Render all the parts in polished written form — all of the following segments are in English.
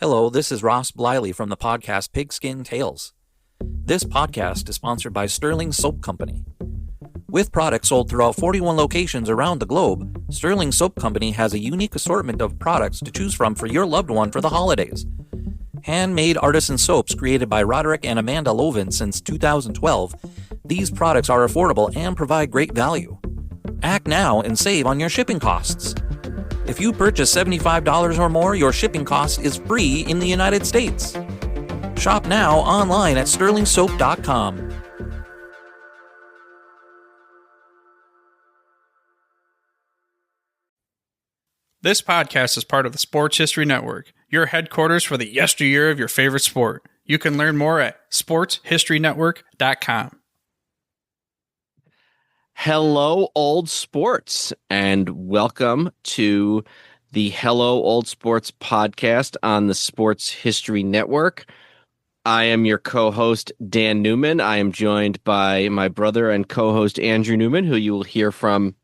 Hello, this is Ross Bliley from the podcast Pigskin Tales. This podcast is sponsored by Sterling Soap Company. With products sold throughout 41 locations around the globe, Sterling Soap Company has a unique assortment of products to choose from for your loved one for the holidays. Handmade artisan soaps created by Roderick and Amanda Lovin since 2012, these products are affordable and provide great value. Act now and save on your shipping costs. If you purchase $75 or more, your shipping cost is free in the United States. Shop now online at sterlingsoap.com. This podcast is part of the Sports History Network, your headquarters for the yesteryear of your favorite sport. You can learn more at sportshistorynetwork.com. Hello, Old Sports, and welcome to the Hello, Old Sports podcast on the Sports History Network. I am your co-host, Dan Newman. I am joined by my brother and co-host, Andrew Newman, who you will hear from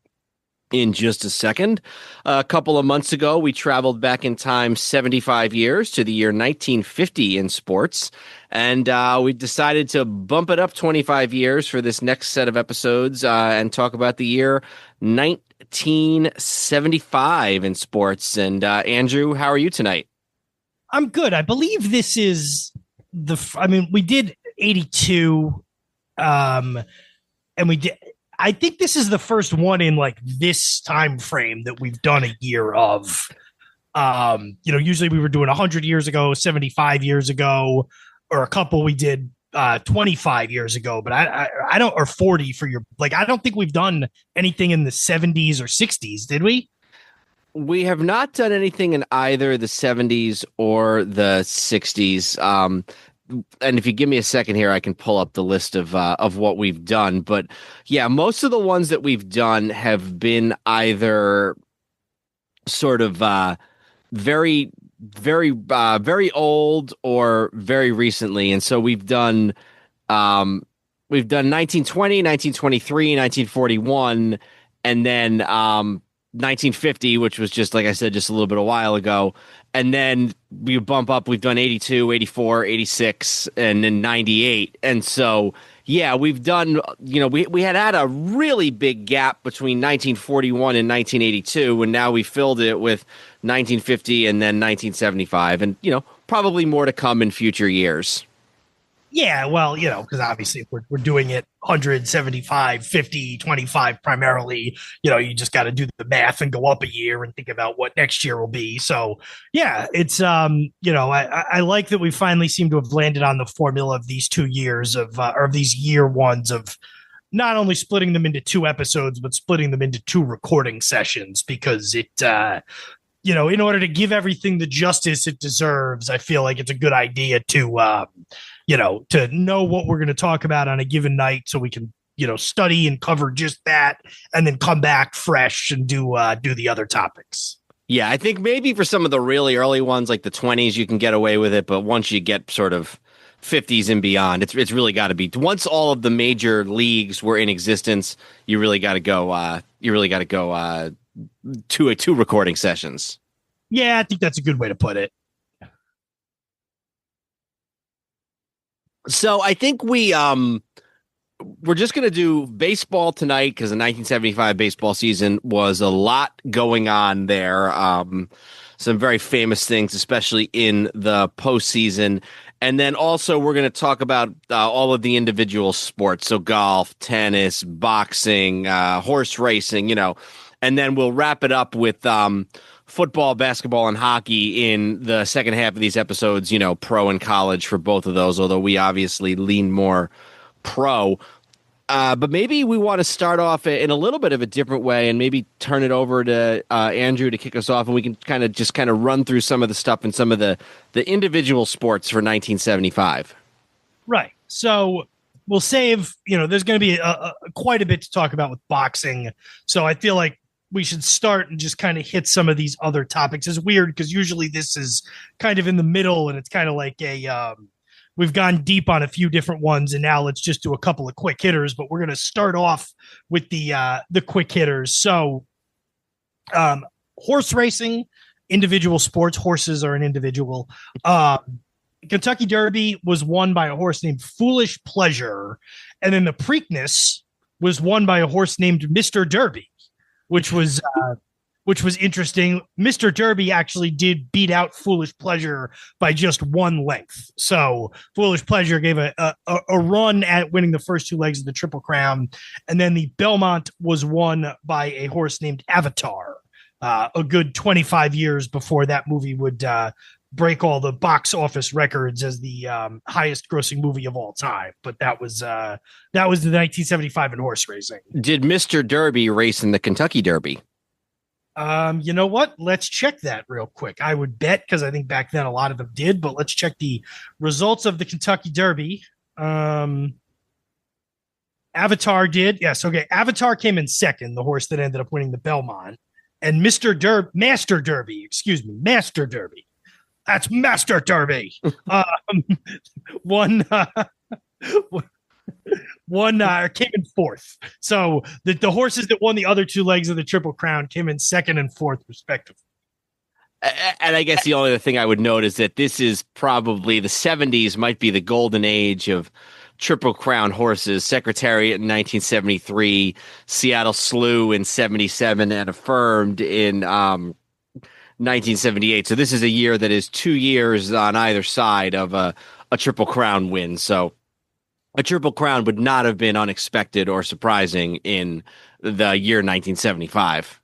in just a second. A couple of months ago, we traveled back in time 75 years to the year 1950 in sports, and we decided to bump it up 25 years for this next set of episodes and talk about the year 1975 in sports. And Andrew, how are you tonight? I'm good. I believe this is we did 82, and we did. I think this is the first one in like this time frame that we've done a year of. Usually we were doing 100 years ago, 75 years ago, or a couple we did 25 years ago. But I don't, or 40 for your, like, I don't think we've done anything in the 70s or 60s, did we? We have not done anything in either the 70s or the 60s. And if you give me a second here, I can pull up the list of what we've done. But yeah, most of the ones that we've done have been either sort of very, very, very old or very recently. And so we've done 1920, 1923, 1941, and then 1950, which was just, like I said, just a little bit a while ago. And then we bump up, we've done 82, 84, 86, and then 98. And so, yeah, we've done, we had a really big gap between 1941 and 1982, and now we filled it with 1950 and then 1975. And, probably more to come in future years. Yeah, well, because obviously if we're doing it 175, 50, 25 primarily, you just got to do the math and go up a year and think about what next year will be. So, yeah, it's, I like that we finally seem to have landed on the formula of these 2 years or these year ones of not only splitting them into 2 episodes, but splitting them into 2 recording sessions because it, in order to give everything the justice it deserves, I feel like it's a good idea to know what we're going to talk about on a given night so we can, study and cover just that and then come back fresh and do the other topics. Yeah, I think maybe for some of the really early ones, like the 20s, you can get away with it. But once you get sort of 50s and beyond, it's really got to be, once all of the major leagues were in existence, you really got to go, two recording sessions. Yeah, I think that's a good way to put it. So I think we're just going to do baseball tonight because the 1975 baseball season was a lot going on there. Some very famous things, especially in the postseason. And then also we're going to talk about all of the individual sports. So golf, tennis, boxing, horse racing, and then we'll wrap it up with football, basketball, and hockey in the second half of these episodes, pro and college for both of those, although we obviously lean more pro. But maybe we want to start off in a little bit of a different way and maybe turn it over to Andrew to kick us off, and we can kind of run through some of the stuff and some of the individual sports for 1975. Right. So we'll save, there's going to be quite a bit to talk about with boxing. So I feel like we should start and just kind of hit some of these other topics. It's weird because usually this is kind of in the middle and it's kind of like we've gone deep on a few different ones and now let's just do a couple of quick hitters, but we're going to start off with the quick hitters. So horse racing individual sports. Horses are an individual. Kentucky Derby was won by a horse named Foolish Pleasure, and then the Preakness was won by a horse named Mr. Derby, which was interesting. Mr. Derby actually did beat out Foolish Pleasure by just one length. So Foolish Pleasure gave a run at winning the first two legs of the Triple Crown, and then the Belmont was won by a horse named Avatar. A good 25 years before that movie would break all the box office records as the highest grossing movie of all time. But that was the 1975 in horse racing. Did Mr. Derby race in the Kentucky Derby? You know what? Let's check that real quick. I would bet, because I think back then a lot of them did, but let's check the results of the Kentucky Derby. Avatar did. Yes. Okay. Avatar came in second, the horse that ended up winning the Belmont. And Master Derby. That's Master Derby. One came in fourth. So the horses that won the other two legs of the Triple Crown came in second and fourth, respectively. And I guess the only other thing I would note is that this is probably the 70s might be the golden age of Triple Crown horses. Secretariat in 1973, Seattle Slew in 77, and Affirmed in 1978. So this is a year that is 2 years on either side of a Triple Crown win. So a Triple Crown would not have been unexpected or surprising in the year 1975.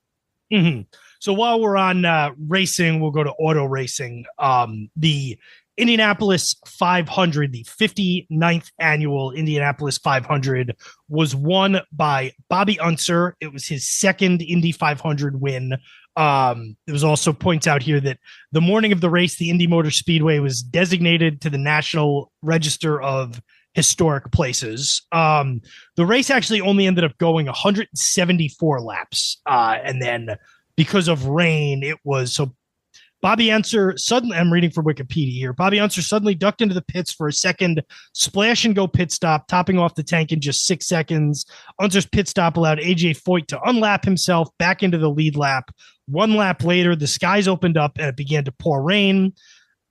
Mm-hmm. So while we're on racing, we'll go to auto racing. The Indianapolis 500, the 59th annual Indianapolis 500, was won by Bobby Unser. It was his second Indy 500 win. It was also points out here that the morning of the race, the Indy Motor Speedway was designated to the National Register of Historic Places. The race actually only ended up going 174 laps. And then because of rain, it was so Bobby Unser suddenly, I'm reading from Wikipedia here. Bobby Unser suddenly ducked into the pits for a second splash and go pit stop, topping off the tank in just 6 seconds. Unser's pit stop allowed AJ Foyt to unlap himself back into the lead lap. 1 lap later, the skies opened up and it began to pour rain.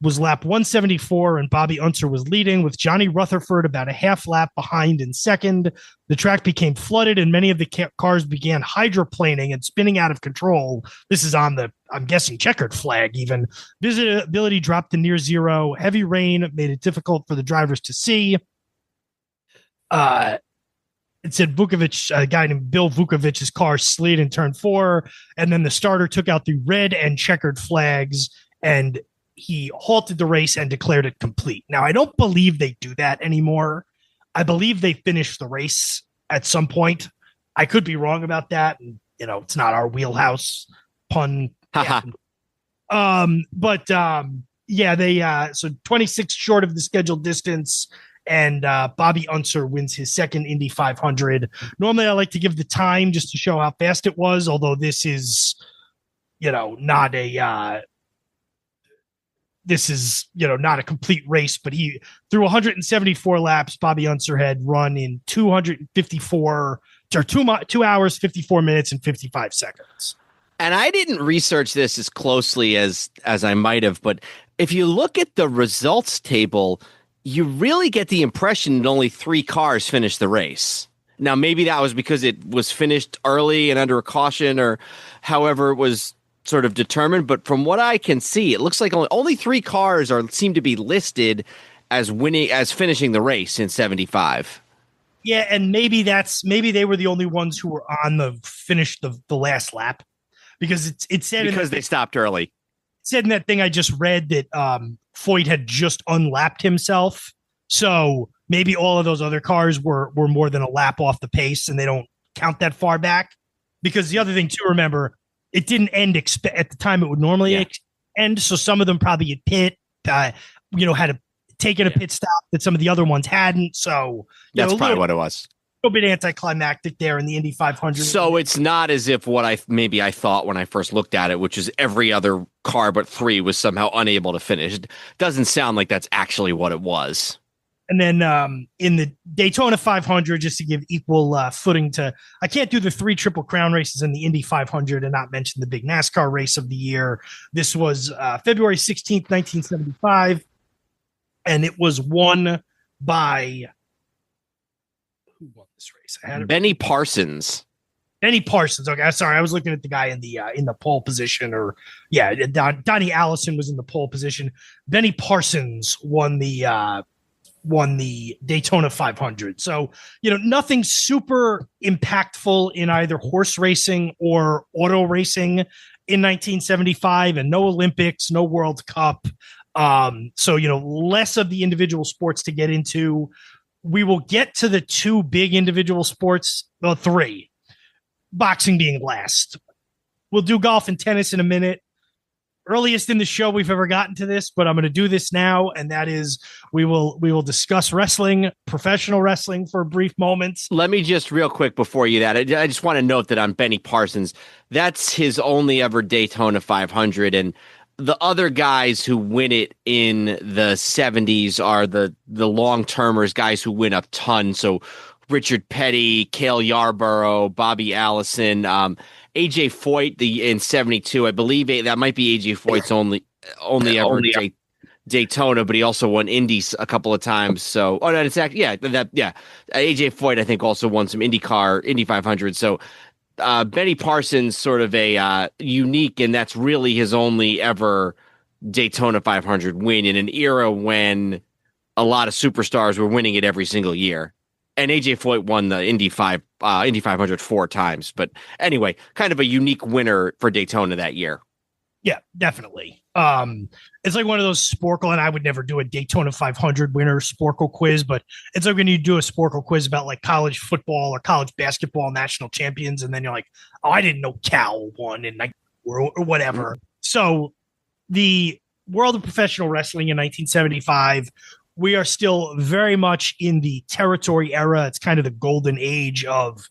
Was lap 174, and Bobby Unser was leading with Johnny Rutherford about a half lap behind in second. The track became flooded, and many of the cars began hydroplaning and spinning out of control. This is on the, I'm guessing, checkered flag even. Visibility dropped to near zero. Heavy rain made it difficult for the drivers to see. It said Vukovic, a guy named Bill Vukovic's car slid in turn 4, and then the starter took out the red and checkered flags, and he halted the race and declared it complete. Now, I don't believe they do that anymore. I believe they finished the race at some point. I could be wrong about that. And, you know, it's not our wheelhouse pun. Yeah. So 26 short of the scheduled distance, and Bobby Unser wins his second Indy 500. Normally, I like to give the time just to show how fast it was, although this is, not a not a complete race, but he through 174 laps, Bobby Unser had run in 2 hours, 54 minutes and 55 seconds. And I didn't research this as closely as I might have, but if you look at the results table, you really get the impression that only 3 cars finished the race. Now, maybe that was because it was finished early and under a caution, or however it was sort of determined, but from what I can see, it looks like only 3 cars seem to be listed as finishing the race in 75. Yeah, and maybe they were the only ones who were on the last lap, because it said because they stopped early. It said in that thing I just read that Foyt had just unlapped himself, so maybe all of those other cars were more than a lap off the pace, and they don't count that far back. Because the other thing to remember, it didn't end at the time it would normally end. So some of them probably had had taken a pit stop that some of the other ones hadn't. So that's probably what it was. A little bit anticlimactic there in the Indy 500. So it's not as if what I thought when I first looked at it, which is every other car but 3 was somehow unable to finish. It doesn't sound like that's actually what it was. And then in the Daytona 500, just to give equal footing to, I can't do the 3 Triple Crown races in the Indy 500 and not mention the big NASCAR race of the year. This was February 16th, 1975, and it was won by, who won this race? I had Benny Parsons. Benny Parsons. Okay, sorry, I was looking at the guy in the pole position, or Donnie Allison was in the pole position. Benny Parsons won the Daytona 500. So, nothing super impactful in either horse racing or auto racing in 1975, and no Olympics, no World Cup. So, less of the individual sports to get into. We will get to the 2 big individual sports, 3. Boxing being last. We'll do golf and tennis in a minute. Earliest in the show we've ever gotten to this, but I'm going to do this now, and that is we will discuss wrestling, professional wrestling, for a brief moment. Let me just real quick before you that, I just want to note that on Benny Parsons, that's his only ever Daytona 500, and the other guys who win it in the 70s are the long-termers, guys who win a ton. So Richard Petty, Cale Yarborough, Bobby Allison, AJ Foyt in 72. I believe that might be AJ Foyt's only ever Daytona, but he also won Indies a couple of times. So, AJ Foyt I think also won some Indy 500. So, Benny Parsons sort of a unique, and that's really his only ever Daytona 500 win in an era when a lot of superstars were winning it every single year. And AJ Foyt won the Indy 500 4 times. But anyway, kind of a unique winner for Daytona that year. Yeah, definitely. It's like one of those Sporkle, and I would never do a Daytona 500 winner Sporkle quiz, but it's like when you do a Sporkle quiz about like college football or college basketball national champions, and then you're like, oh, I didn't know Cal won in or whatever. So the world of professional wrestling in 1975, we are still very much in the territory era. It's kind of the golden age of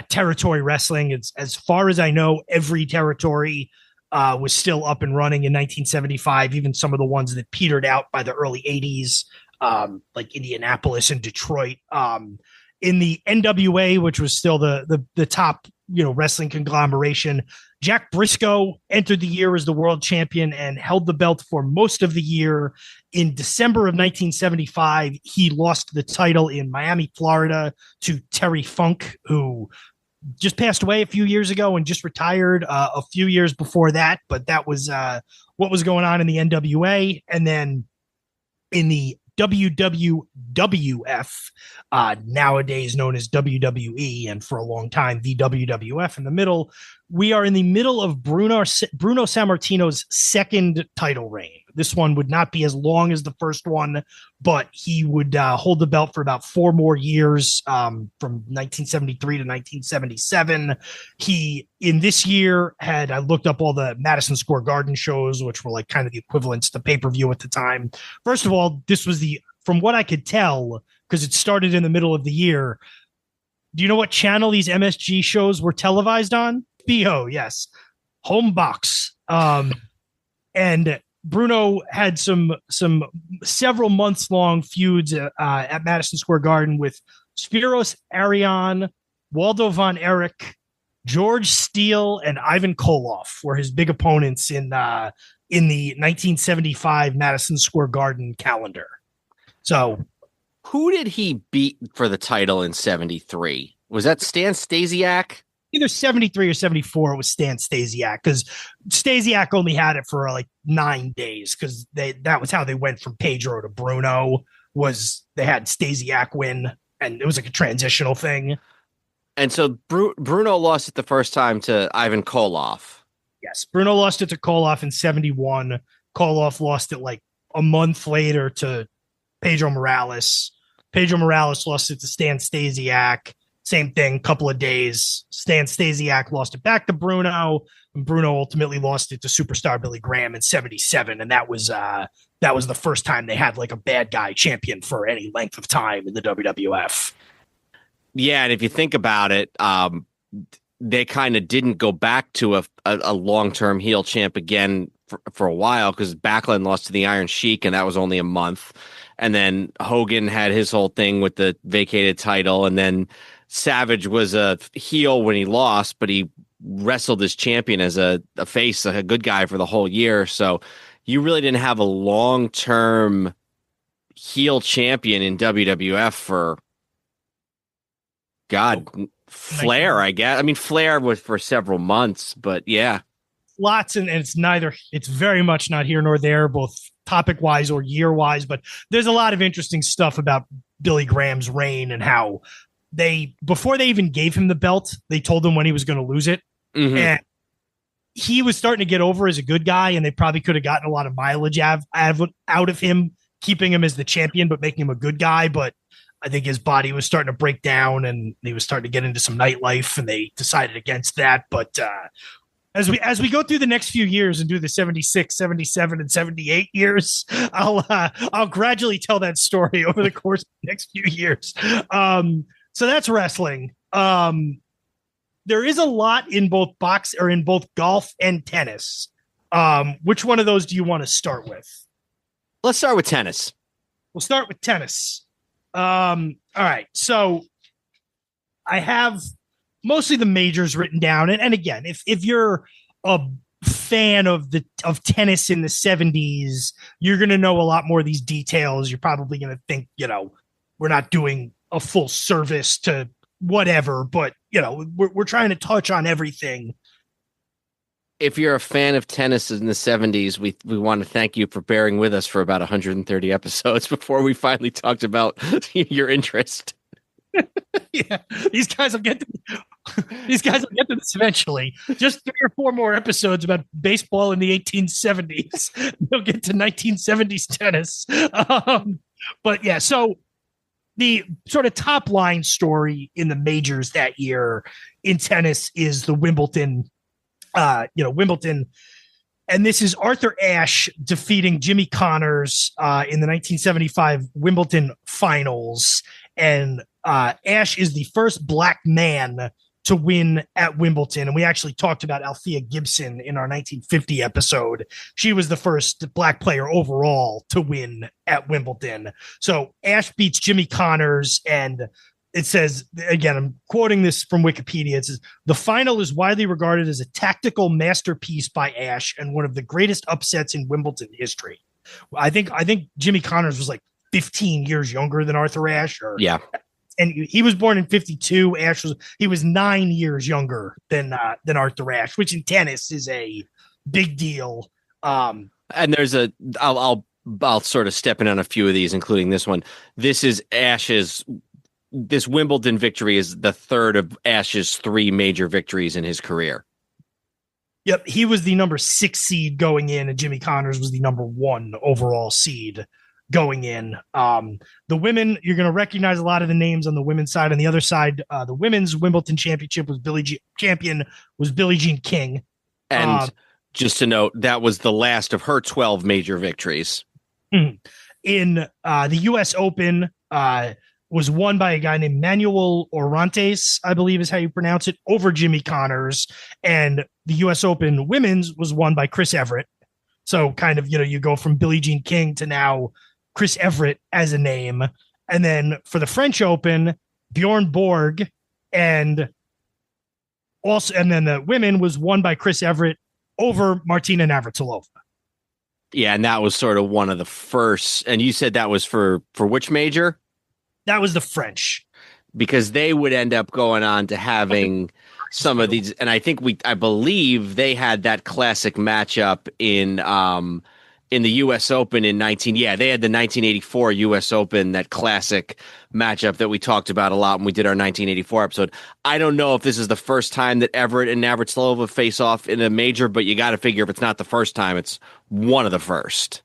territory wrestling. It's, as far as I know, every territory was still up and running in 1975, even some of the ones that petered out by the early 80s, like Indianapolis and Detroit. In the NWA, which was still the top wrestling conglomeration, Jack Briscoe entered the year as the world champion and held the belt for most of the year. In December of 1975, he lost the title in Miami, Florida, to Terry Funk, who just passed away a few years ago and just retired a few years before that. But that was what was going on in the NWA. And then in the WWF, nowadays known as WWE, and for a long time the WWF in the middle, we are in the middle of Bruno Sammartino's second title reign. This one would not be as long as the first one, but he would hold the belt for about 4 more years, from 1973 to 1977. He, in this year, I looked up all the Madison Square Garden shows, which were like kind of the equivalents to pay-per-view at the time. First of all, this was from what I could tell, because it started in the middle of the year. Do you know what channel these MSG shows were televised on? BO, yes. Home box. And Bruno had several months long feuds at Madison Square Garden with Spiros Arion, Waldo von Erich, George Steele, and Ivan Koloff were his big opponents in the 1975 Madison Square Garden calendar. So, who did he beat for the title in 73? Was that Stan Stasiak? Either 73 or 74, it was Stan Stasiak, because Stasiak only had it for like 9 days, because that was how they went from Pedro to Bruno, was they had Stasiak win, and it was like a transitional thing. And so Bruno lost it the first time to Ivan Koloff. Yes, Bruno lost it to Koloff in 71. Koloff lost it like a month later to Pedro Morales. Pedro Morales lost it to Stan Stasiak. Same thing, couple of days. Stan Stasiak lost it back to Bruno, and Bruno ultimately lost it to superstar Billy Graham in 77. And that was the first time they had like a bad guy champion for any length of time in the WWF. Yeah, and if you think about it, they kind of didn't go back to a long-term heel champ again for a while, because Backlund lost to the Iron Sheik, and that was only a month. And then Hogan had his whole thing with the vacated title. And then Savage was a heel when he lost, but he wrestled as champion as a face, a good guy for the whole year. So you really didn't have a long-term heel champion in WWF for Flair, I guess. I mean, Flair was for several months, but yeah. Lots, and it's very much not here nor there, both topic wise or year wise, but there's a lot of interesting stuff about Billy Graham's reign and how before they even gave him the belt, they told him when he was going to lose it. Mm-hmm. And he was starting to get over as a good guy, and they probably could have gotten a lot of mileage out of him, keeping him as the champion, but making him a good guy. But I think his body was starting to break down, and he was starting to get into some nightlife, and they decided against that. But as we go through the next few years and do the 76, 77, and 78 years, I'll gradually tell that story over the course of the next few years. So that's wrestling. There is a lot in both golf and tennis. Which one of those do you want to start with? Let's start with tennis. We'll start with tennis. All right. So I have mostly the majors written down. And again, if you're a fan of tennis in the 70s, you're going to know a lot more of these details. You're probably going to think, we're not doing a full service to whatever, but we're trying to touch on everything. If you're a fan of tennis in the 70s, we want to thank you for bearing with us for about 130 episodes before we finally talked about your interest. Yeah, these guys will get to this eventually. Just 3 or 4 more episodes about baseball in the 1870s. They'll get to 1970s tennis. But yeah, so the sort of top line story in the majors that year in tennis is the Wimbledon. Wimbledon, and this is Arthur Ashe defeating Jimmy Connors in the 1975 Wimbledon finals. And Ashe is the first black man to win at Wimbledon. And we actually talked about Althea Gibson in our 1950 episode. She was the first black player overall to win at Wimbledon. So Ashe beats Jimmy Connors, and it says, again, I'm quoting this from Wikipedia. It says, the final is widely regarded as a tactical masterpiece by Ashe and one of the greatest upsets in Wimbledon history. I think Jimmy Connors was like 15 years younger than Arthur Ashe. Yeah. And he was born in 52. He was 9 years younger than Arthur Ashe, which in tennis is a big deal. And there's I'll sort of step in on a few of these, including this one. This Wimbledon victory is the third of Ashe's 3 major victories in his career. Yep. He was the number 6 seed going in, and Jimmy Connors was the number 1 overall seed going in. The women, you're going to recognize a lot of the names on the women's side. On the other side, the women's Wimbledon championship was Billie Jean King. And just to note, that was the last of her 12 major victories. In the U.S. Open, was won by a guy named Manuel Orantes, I believe is how you pronounce it, over Jimmy Connors. And the U.S. Open women's was won by Chris Everett. So kind of, you go from Billie Jean King to now Chris Everett as a name. And then for the French Open, Bjorn Borg, and then the women was won by Chris Everett over Martina Navratilova. Yeah, and that was sort of one of the first. And you said that was for which major? That was the French, because they would end up going on to having some of these. And I believe they had that classic matchup in the U.S. Open in they had the 1984 U.S. Open, that classic matchup that we talked about a lot when we did our 1984 episode. I don't know if this is the first time that Everett and Navratilova face off in a major, but you got to figure if it's not the first time, it's one of the first.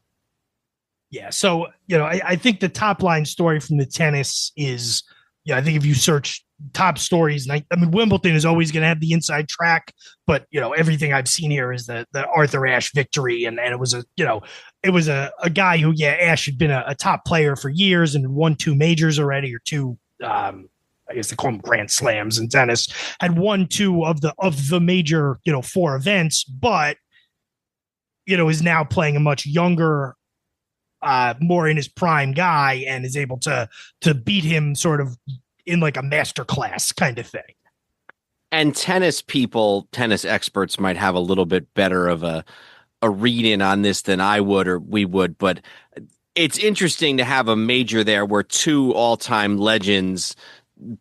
Yeah, so, I think the top line story from the tennis is, I think if you search top stories, and I mean, Wimbledon is always going to have the inside track, but, everything I've seen here is the Arthur Ashe victory, and it was a guy who, Ashe had been a top player for years and won 2 majors already, or 2, I guess they call them Grand Slams in tennis, had won 2 of the major, 4 events, but, is now playing a much younger more in his prime guy and is able to beat him sort of in like a master class kind of thing. And tennis experts might have a little bit better of a read in on this than I would or we would, but it's interesting to have a major there where two all-time legends,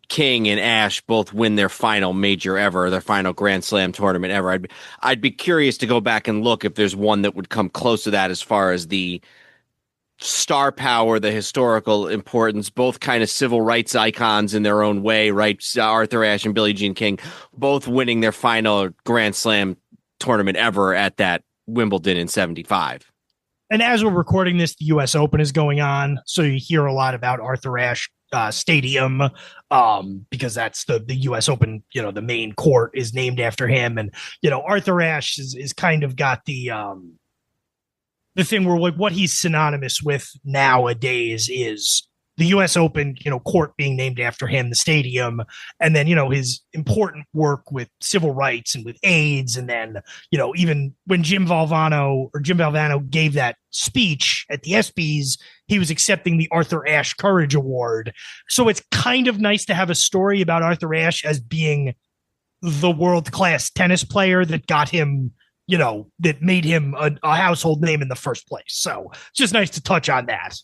King and Ashe, both win their final major ever, their final Grand Slam tournament ever. I'd be curious to go back and look if there's one that would come close to that as far as the star power, the historical importance, both kind of civil rights icons in their own way, right? Arthur Ashe and Billie Jean King, both winning their final Grand Slam tournament ever at that Wimbledon in 75. And as we're recording this, the U.S. Open is going on, so you hear a lot about Arthur Ashe Stadium, because that's the U.S. Open. You know, the main court is named after him, and Arthur Ashe is kind of got the thing where like what he's synonymous with nowadays is the U.S. Open, court being named after him, the stadium, and then, his important work with civil rights and with AIDS. And then, even when Jim Valvano gave that speech at the ESPYs, he was accepting the Arthur Ashe Courage Award. So it's kind of nice to have a story about Arthur Ashe as being the world-class tennis player that got him, that made him a household name in the first place. So it's just nice to touch on that.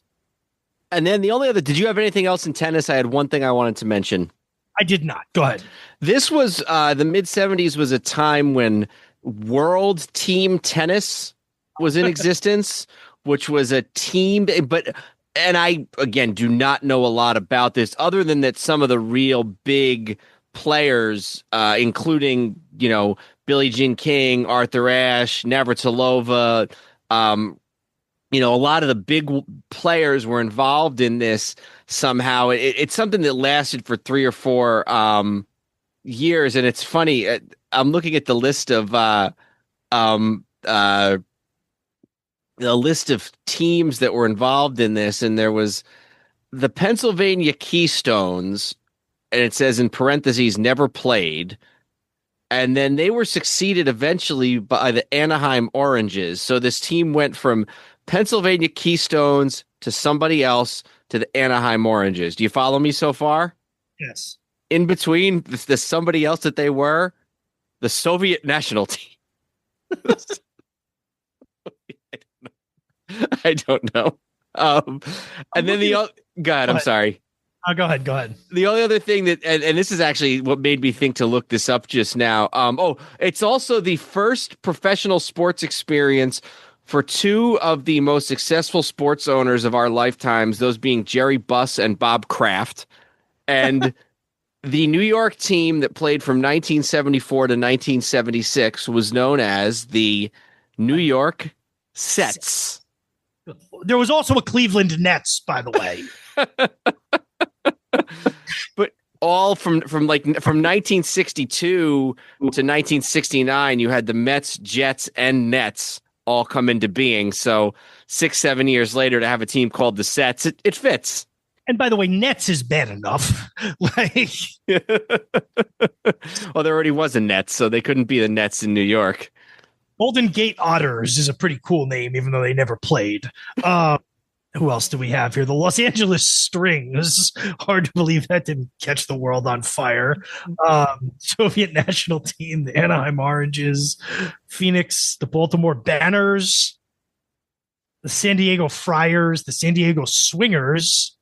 And then did you have anything else in tennis? I had one thing I wanted to mention. I did not. Go ahead. This was the mid-'70s was a time when World Team Tennis was in existence, which was a team. And I, again, do not know a lot about this other than that some of the real big players, including, Billie Jean King, Arthur Ashe, Navratilova, a lot of the big players were involved in this somehow. It's something that lasted for 3 or 4 years, and it's funny. I'm looking at the list of teams that were involved in this, and there was the Pennsylvania Keystones, and it says in parentheses never played. And then they were succeeded eventually by the Anaheim Oranges. So this team went from Pennsylvania Keystones to somebody else to the Anaheim Oranges. Do you follow me so far? Yes. In between the somebody else that they were, the Soviet national team. I don't know. And then go ahead. I'm sorry. Go ahead. The only other thing that, and this is actually what made me think to look this up just now. It's also the first professional sports experience for 2 of the most successful sports owners of our lifetimes, those being Jerry Buss and Bob Kraft. And the New York team that played from 1974 to 1976 was known as the New York Sets. There was also a Cleveland Nets, by the way. But all from 1962 to 1969, you had the Mets, Jets, and Nets all come into being. So 6-7 years later, to have a team called the Sets, it fits. And by the way, Nets is bad enough. Well, there already was a Nets, so they couldn't be the Nets in New York. Golden Gate Otters is a pretty cool name, even though they never played. Who else do we have here? The Los Angeles Strings. Hard to believe that didn't catch the world on fire. Soviet national team, the Anaheim Oranges, Phoenix, the Baltimore Banners, the San Diego Friars, the San Diego Swingers.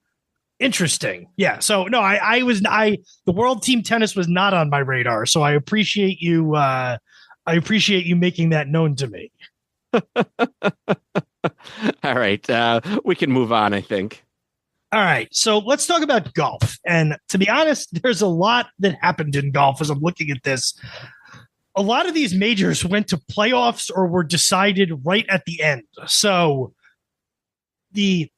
Interesting. Yeah. So no, the World Team Tennis was not on my radar. So I appreciate you. Making that known to me. All right. We can move on, I think. All right. So let's talk about golf. And to be honest, there's a lot that happened in golf as I'm looking at this. A lot of these majors went to playoffs or were decided right at the end. So the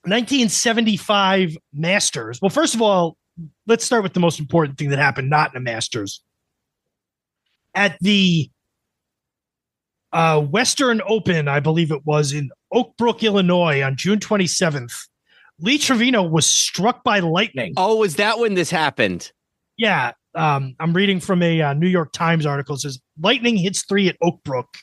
1975 Masters. Well, first of all, let's start with the most important thing that happened not in a Masters. At the Western Open, I believe it was in Oak Brook, Illinois on June 27th, Lee Trevino was struck by lightning. Oh, is that when this happened? Yeah. I'm reading from a New York Times article. It says lightning hits 3 at Oak Brook.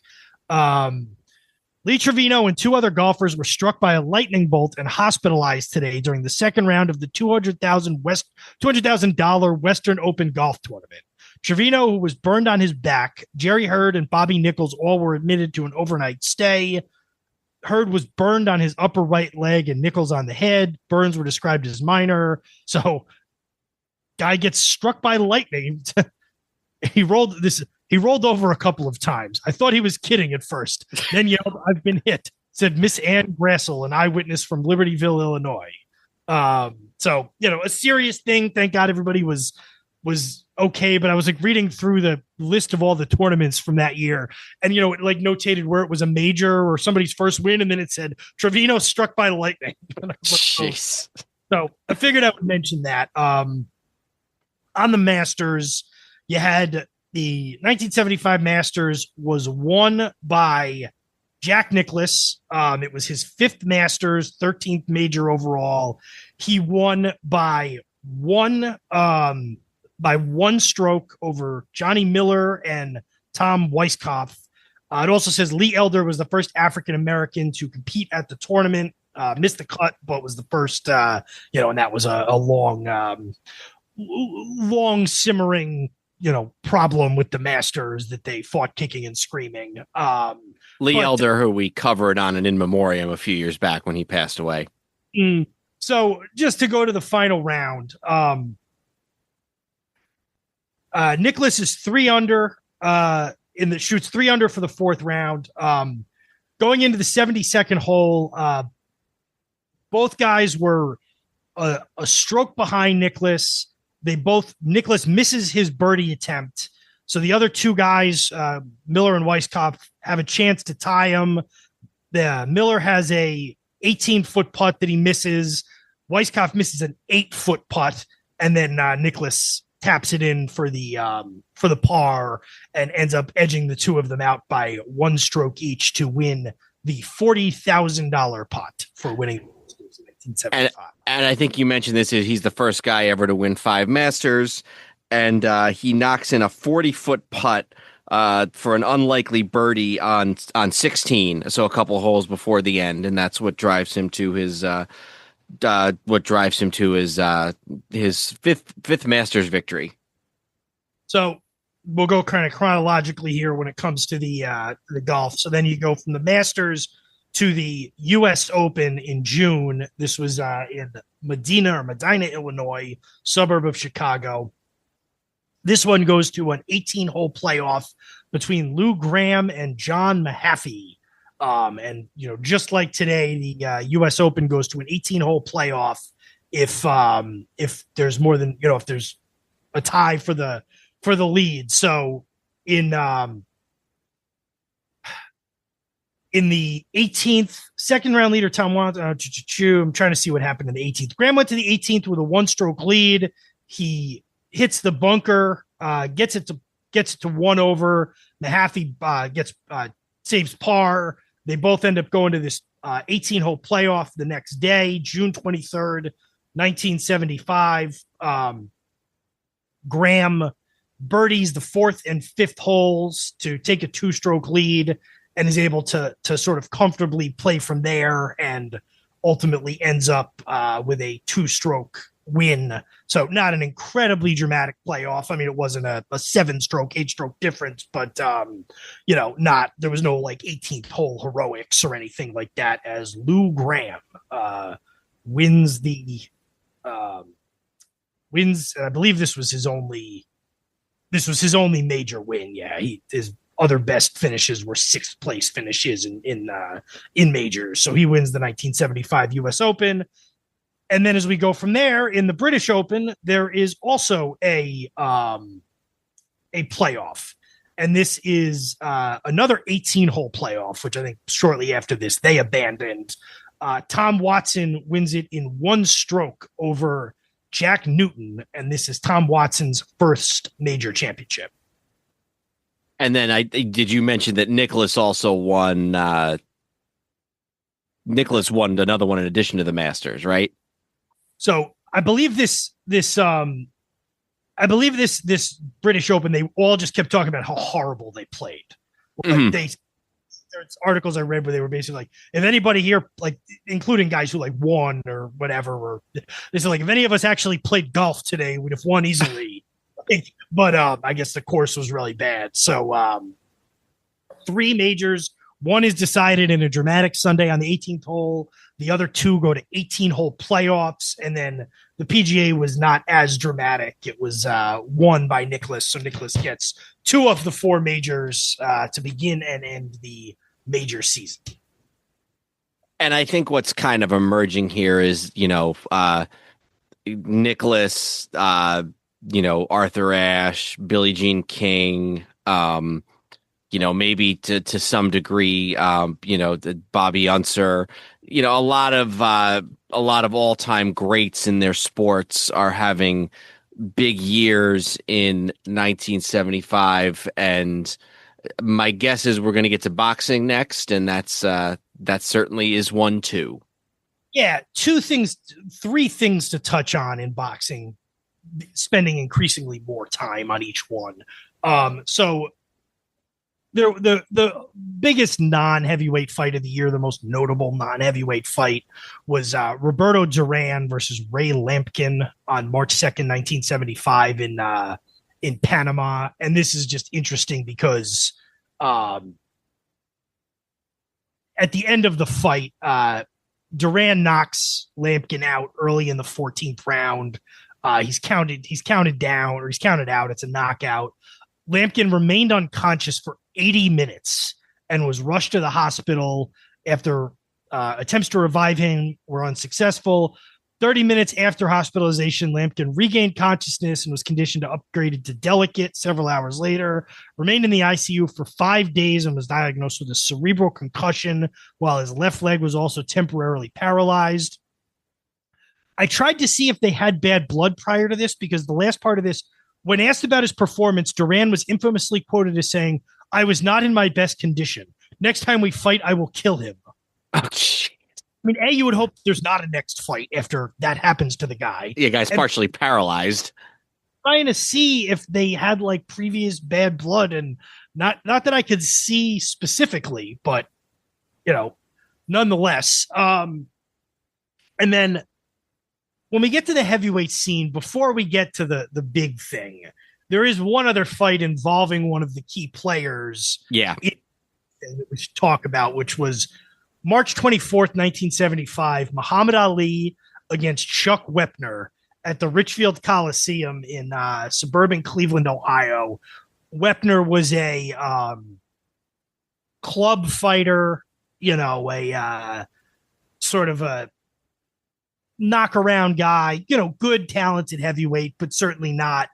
Lee Trevino and two other golfers were struck by a lightning bolt and hospitalized today during the second round of the $200,000 Western Open golf tournament. Trevino, who was burned on his back, Jerry Hurd and Bobby Nichols all were admitted to an overnight stay. Hurd was burned on his upper right leg and Nichols on the head. Burns were described as minor. So, guy gets struck by lightning. He rolled over a couple of times. I thought he was kidding at first. Then yelled, "I've been hit," said Miss Ann Grassel, an eyewitness from Libertyville, Illinois. So, a serious thing. Thank God everybody was okay. But I was like reading through the list of all the tournaments from that year. And, it like notated where it was a major or somebody's first win. And then it said Trevino struck by lightning. Jeez. So I figured I would mention that. On the Masters, you had the 1975 Masters was won by Jack Nicklaus. It was his fifth Masters, 13th major overall. He won by one stroke over Johnny Miller and Tom Weiskopf. It also says Lee Elder was the first African-American to compete at the tournament, missed the cut, but was the first, and that was a long simmering, problem with the Masters that they fought kicking and screaming. Lee Elder, who we covered on an in memoriam a few years back when he passed away. So just to go to the final round, Nicklaus is 3 under, shoots 3 under for the fourth round. Going into the 72nd hole, both guys were a stroke behind Nicklaus. Nicklaus misses his birdie attempt. So the other two guys, Miller and Weiskopf, have a chance to tie him. Miller has a 18-foot putt that he misses. Weiskopf misses an 8-foot putt, and then Nicklaus taps it in for the par and ends up edging the two of them out by 1 stroke each to win the $40,000 pot for winning. And I think you mentioned this is he's the first guy ever to win 5 Masters, and he knocks in a 40-foot putt for an unlikely birdie on 16, so a couple holes before the end, and that's what drives him to his fifth Masters victory. So we'll go kind of chronologically here when it comes to the golf. So then you go from the Masters to the U.S. Open in June. This was in Medina, Illinois, suburb of Chicago. This one goes to an 18-hole playoff between Lou Graham and John Mahaffey. And just like today, the U.S. Open goes to an 18-hole playoff if there's more than if there's a tie for the lead. So in the 18th, second round leader Tom Watson. I'm trying to see what happened in the 18th. Graham went to the 18th with a 1-stroke lead. He hits the bunker, gets it to 1 over. Mahaffey saves par. They both end up going to this 18-hole playoff the next day, June 23rd, 1975. Graham birdies the 4th and 5th holes to take a 2-stroke lead and is able to sort of comfortably play from there and ultimately ends up with a 2-stroke win. So not an incredibly dramatic playoff. I mean, it wasn't a 7-stroke, 8-stroke difference, but there was no like 18th hole heroics or anything like that, as Lou Graham wins. I believe this was his only major win. Yeah, his other best finishes were 6th place finishes in majors. So he wins the 1975 U.S. Open. And then as we go from there, in the British Open, there is also a playoff. And this is another 18-hole playoff, which I think shortly after this they abandoned. Tom Watson wins it in 1 stroke over Jack Newton, and this is Tom Watson's first major championship. And then did you mention that Nicklaus also won? Nicklaus won another one in addition to the Masters, right? So I believe this British Open, they all just kept talking about how horrible they played. Like there's articles I read where they were basically like, if anybody here, like including guys who like won or whatever, or they said like, if any of us actually played golf today, we'd have won easily. But I guess the course was really bad. So 3 majors. One is decided in a dramatic Sunday on the 18th hole. The other 2 go to 18-hole playoffs. And then the PGA was not as dramatic. It was won by Nicklaus. So Nicklaus gets 2 of the 4 majors to begin and end the major season. And I think what's kind of emerging here is, Nicklaus, Arthur Ashe, Billie Jean King, maybe to some degree, the Bobby Unser, a lot of all-time greats in their sports are having big years in 1975. And my guess is we're going to get to boxing next. And that certainly is one, too. Yeah. 3 things to touch on in boxing, spending increasingly more time on each one. So the biggest non-heavyweight fight of the year, the most notable non-heavyweight fight, was Roberto Duran versus Ray Lampkin on March 2nd, 1975 in Panama. And this is just interesting because at the end of the fight, Duran knocks Lampkin out early in the 14th round. He's counted down, or he's counted out. It's a knockout. Lampkin remained unconscious for 80 minutes and was rushed to the hospital after attempts to revive him were unsuccessful. 30 minutes after hospitalization, Lampkin regained consciousness and was conditioned to upgraded to delicate several hours later, remained in the ICU for 5 days and was diagnosed with a cerebral concussion, while his left leg was also temporarily paralyzed. I tried to see if they had bad blood prior to this, because the last part of this, when asked about his performance, Duran was infamously quoted as saying, "I was not in my best condition. Next time we fight, I will kill him." Oh, shit. I mean, you would hope there's not a next fight after that happens to the guy. Yeah, guy's partially paralyzed. Trying to see if they had like previous bad blood, and not that I could see specifically, but nonetheless. And then when we get to the heavyweight scene, before we get to the big thing, there is one other fight involving one of the key players. Yeah. That we should talk about, which was March 24th, 1975, Muhammad Ali against Chuck Wepner at the Richfield Coliseum in suburban Cleveland, Ohio. Wepner was a club fighter, a sort of a knock-around guy, good, talented heavyweight, but certainly not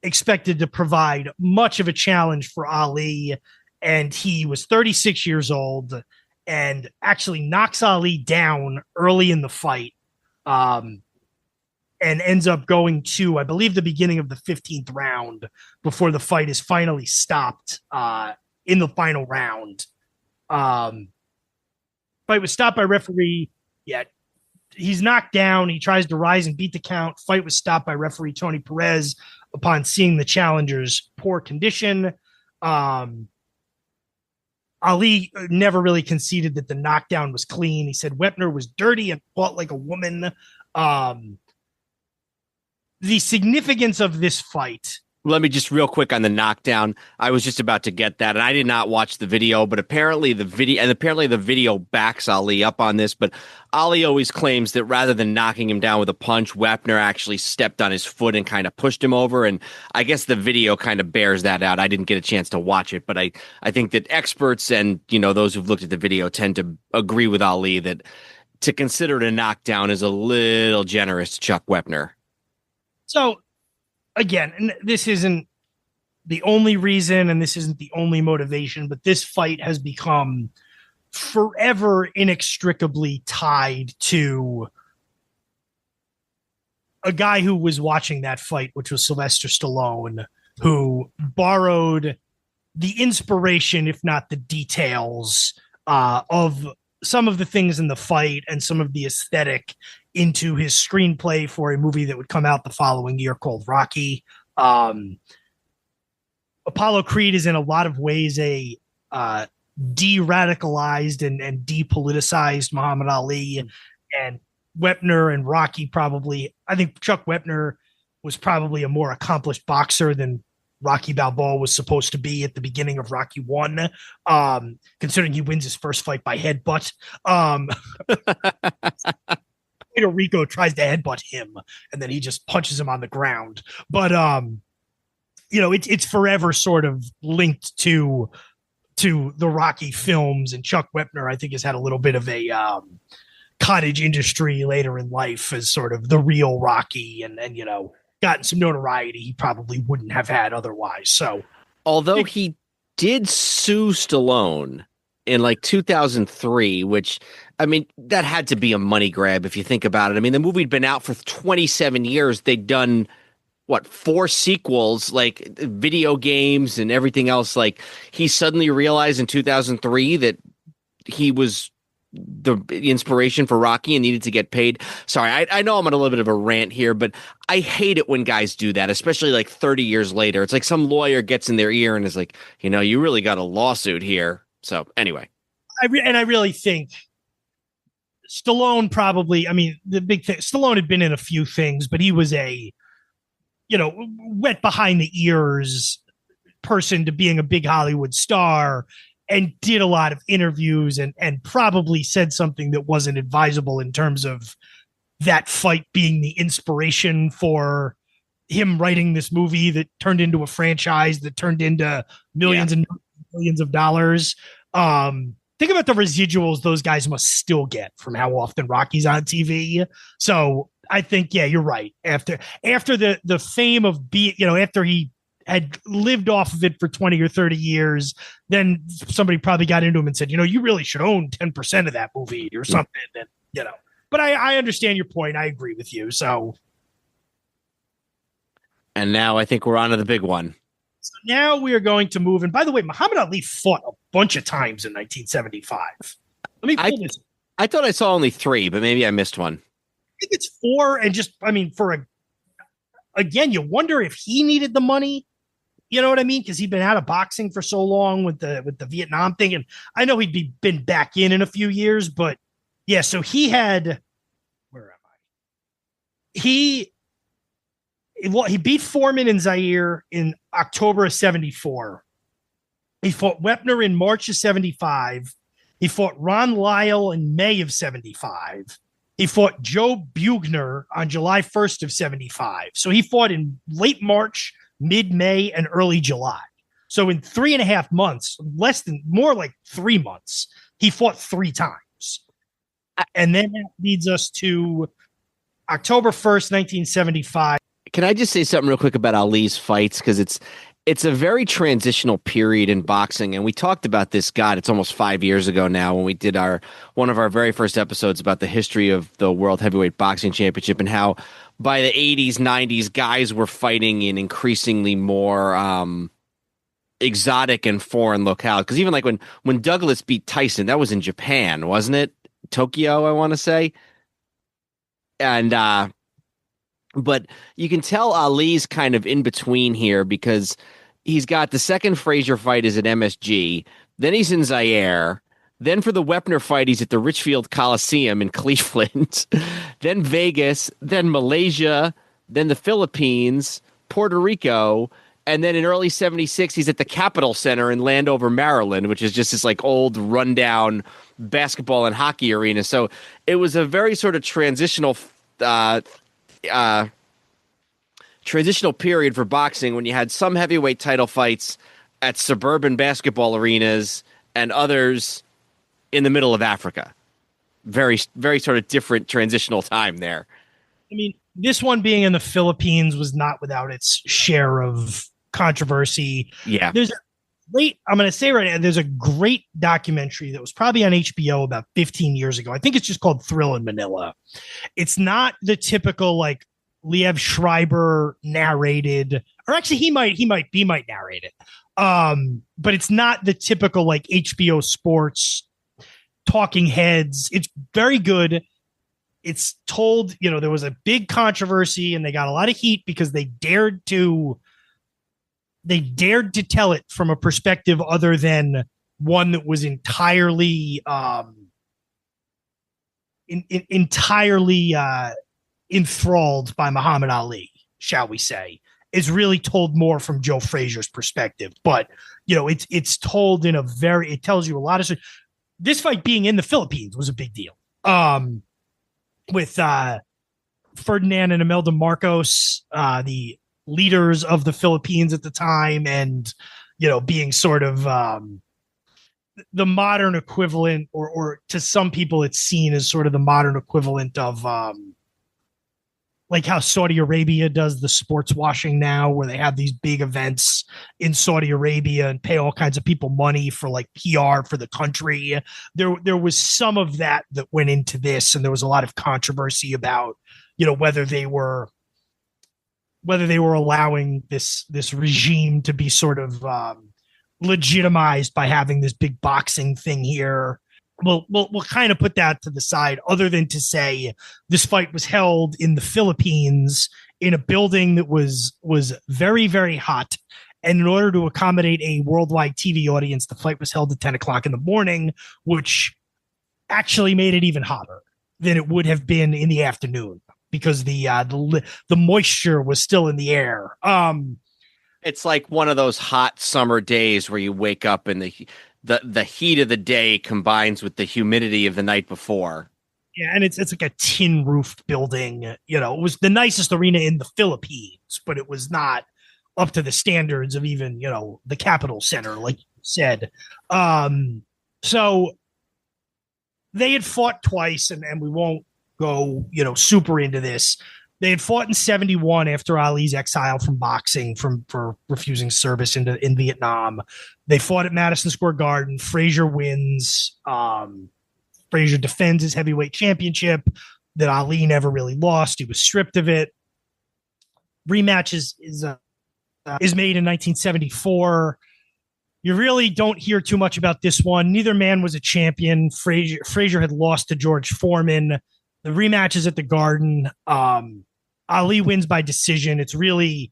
expected to provide much of a challenge for Ali. And he was 36 years old and actually knocks Ali down early in the fight, and ends up going to, I believe, the beginning of the 15th round before the fight is finally stopped in the final round. Fight was stopped by referee, yet he's knocked down. He tries to rise and beat the count. Fight was stopped by referee Tony Perez upon seeing the challenger's poor condition. Ali never really conceded that the knockdown was clean. He said Wepner was dirty and fought like a woman. The significance of this fight. Let me just real quick on the knockdown. I was just about to get that, and I did not watch the video, but apparently the video backs Ali up on this. But Ali always claims that rather than knocking him down with a punch, Wepner actually stepped on his foot and kind of pushed him over. And I guess the video kind of bears that out. I didn't get a chance to watch it, but I think that experts and those who've looked at the video tend to agree with Ali that to consider it a knockdown is a little generous to Chuck Wepner. So, again, and this isn't the only reason, and this isn't the only motivation, but this fight has become forever inextricably tied to a guy who was watching that fight, which was Sylvester Stallone, who borrowed the inspiration, if not the details, of some of the things in the fight and some of the aesthetic into his screenplay for a movie that would come out the following year called Rocky. Apollo Creed is in a lot of ways a de-radicalized and depoliticized Muhammad Ali, and Wepner and Rocky probably. I think Chuck Wepner was probably a more accomplished boxer than Rocky Balboa was supposed to be at the beginning of Rocky 1, considering he wins his first fight by headbutt. Puerto Rico tries to headbutt him, and then he just punches him on the ground. But it's forever sort of linked to the Rocky films, and Chuck Wepner, I think, has had a little bit of a cottage industry later in life as sort of the real Rocky, and gotten some notoriety he probably wouldn't have had otherwise. So, although he did sue Stallone in like 2003, which, I mean, that had to be a money grab if you think about it. I mean, the movie had been out for 27 years. They'd done, 4 sequels, like video games and everything else. Like, he suddenly realized in 2003 that he was the inspiration for Rocky and needed to get paid. Sorry, I know I'm on a little bit of a rant here, but I hate it when guys do that, especially like 30 years later. It's like some lawyer gets in their ear and is like, you really got a lawsuit here. So anyway. I really think Stallone probably, I mean, the big thing, Stallone had been in a few things, but he was a, wet behind the ears person to being a big Hollywood star, and did a lot of interviews and probably said something that wasn't advisable in terms of that fight being the inspiration for him writing this movie that turned into a franchise that turned into millions and millions of dollars. Think about the residuals those guys must still get from how often Rocky's on TV. So I think, you're right. After the fame of after he had lived off of it for 20 or 30 years, then somebody probably got into him and said, you really should own 10% of that movie or something. And, but I understand your point. I agree with you. So. And now I think we're on to the big one. So now we are going to move. And by the way, Muhammad Ali fought a bunch of times in 1975. Let me pull this. I thought I saw only 3, but maybe I missed one. I think it's 4. And again, you wonder if he needed the money. You know what I mean? Because he'd been out of boxing for so long with the Vietnam thing. And I know he'd been back in a few years, but yeah, so he had, where am I? He beat Foreman in Zaire in October of 74. He fought Wepner in March of 75. He fought Ron Lyle in May of 75. He fought Joe Bugner on July 1st of 75. So he fought in late March, mid-May, and early July. So in 3.5 months, more like 3 months, he fought 3 times. And then that leads us to October 1st, 1975. Can I just say something real quick about Ali's fights? Because it's a very transitional period in boxing. And we talked about this, it's almost 5 years ago now, when we did one of our very first episodes about the history of the World Heavyweight Boxing Championship, and how by the 80s, 90s, guys were fighting in increasingly more exotic and foreign locales. Because even like when Douglas beat Tyson, that was in Japan, wasn't it? Tokyo, I want to say. And but you can tell Ali's kind of in between here, because he's got the second Frazier fight is at MSG, then he's in Zaire, then for the Wepner fight he's at the Richfield Coliseum in Cleveland, then Vegas, then Malaysia, then the Philippines, Puerto Rico, and then in early 76 he's at the Capitol Center in Landover, Maryland, which is just this like old rundown basketball and hockey arena. So it was a very sort of transitional period for boxing, when you had some heavyweight title fights at suburban basketball arenas and others in the middle of Africa. Very, very sort of different transitional time there. I mean, this one being in the Philippines was not without its share of controversy. Yeah. I'm going to say right now, there's a great documentary that was probably on HBO about 15 years ago. I think it's just called Thrilla in Manila. It's not the typical like Liev Schreiber narrated, or actually he might narrate it. But it's not the typical like HBO Sports talking heads. It's very good. It's told, there was a big controversy and they got a lot of heat because they dared to tell it from a perspective other than one that was entirely entirely enthralled by Muhammad Ali, shall we say, is really told more from Joe Frazier's perspective. But, it's told in it tells you a lot of, this fight being in the Philippines was a big deal. With Ferdinand and Imelda Marcos, the leaders of the Philippines at the time, and, being sort of, the modern equivalent, or to some people it's seen as sort of the modern equivalent of like how Saudi Arabia does the sports washing now, where they have these big events in Saudi Arabia and pay all kinds of people money for like PR for the country. There was some of that went into this, and there was a lot of controversy about, whether they were allowing this regime to be sort of legitimized by having this big boxing thing here. We'll kind of put that to the side, other than to say this fight was held in the Philippines in a building that was very, very hot. And in order to accommodate a worldwide TV audience, the fight was held at 10 o'clock in the morning, which actually made it even hotter than it would have been in the afternoon, because the moisture was still in the air. It's like one of those hot summer days where you wake up and the heat of the day combines with the humidity of the night before. Yeah, and it's like a tin roofed building. It was the nicest arena in the Philippines, but it was not up to the standards of even, the Capitol Center, like you said. So they had fought twice, and we won't go, super into this. They had fought in 1971 after Ali's exile from boxing for refusing service in Vietnam. They fought at Madison Square Garden. Frazier wins. Frazier defends his heavyweight championship that Ali never really lost. He was stripped of it. Rematch is made in 1974. You really don't hear too much about this one. Neither man was a champion. Frazier had lost to George Foreman. The rematch is at the Garden. Ali wins by decision. It's really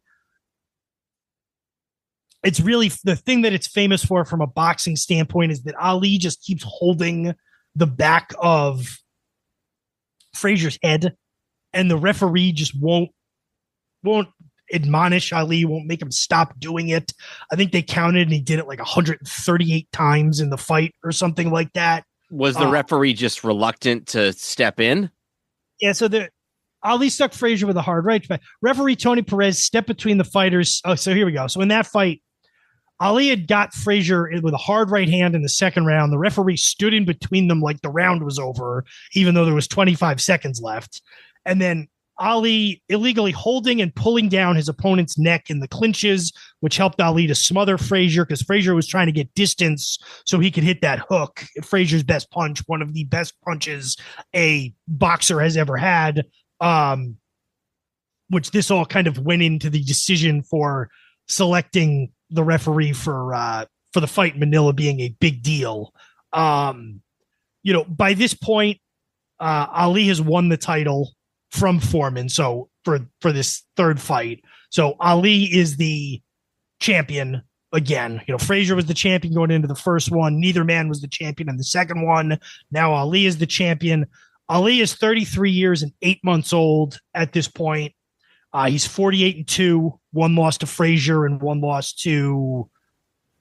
the thing that it's famous for from a boxing standpoint is that Ali just keeps holding the back of Frazier's head, and the referee just won't admonish Ali, won't make him stop doing it. I think they counted, and he did it like 138 times in the fight or something like that. Was the referee just reluctant to step in? Yeah, so Ali stuck Frazier with a hard right. Referee Tony Perez stepped between the fighters. Oh, so here we go. So in that fight, Ali had got Frazier with a hard right hand in the second round. The referee stood in between them like the round was over, even though there was 25 seconds left. And then Ali illegally holding and pulling down his opponent's neck in the clinches, which helped Ali to smother Frazier, because Frazier was trying to get distance so he could hit that hook. Frazier's best punch, one of the best punches a boxer has ever had. Which this all kind of went into the decision for selecting the referee for the fight in Manila being a big deal. By this point, Ali has won the title from Foreman. So for this third fight, so Ali is the champion again. Frazier was the champion going into the first one. Neither man was the champion in the second one. Now Ali is the champion. Ali is 33 years and 8 months old at this point. He's 48-2, one loss to Frazier and one loss to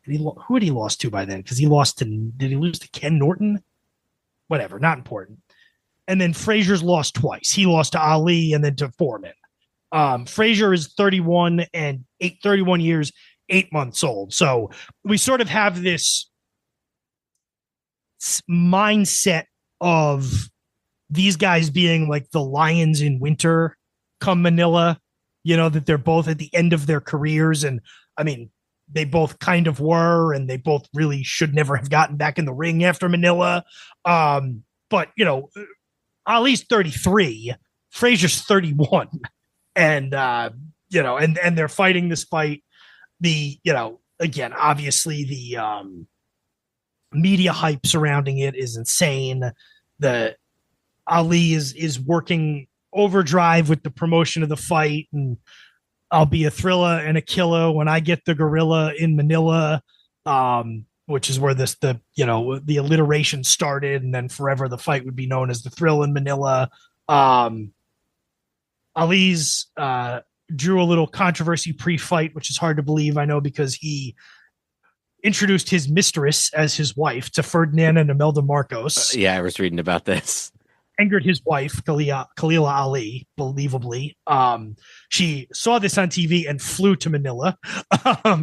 who had he lost to by then? Because did he lose to Ken Norton? Whatever, not important. And then Frazier's lost twice. He lost to Ali and then to Foreman. Frazier is 31 years, 8 months old. So we sort of have this mindset of these guys being like the lions in winter come Manila, that they're both at the end of their careers. And I mean, they both kind of were, and they both really should never have gotten back in the ring after Manila. But Ali's 33, Frazier's 31. And, and they're fighting this fight. Again, obviously the media hype surrounding it is insane. Ali is working overdrive with the promotion of the fight, and I'll be a Thrilla and a killer when I get the gorilla in Manila. which is where the alliteration started, and then forever the fight would be known as the Thrill in Manila. Ali's drew a little controversy pre-fight, which is hard to believe, I know, because he introduced his mistress as his wife to Ferdinand and Imelda Marcos. Yeah, I was reading about this. Angered his wife, Khalila Ali, believably. She saw this on TV and flew to Manila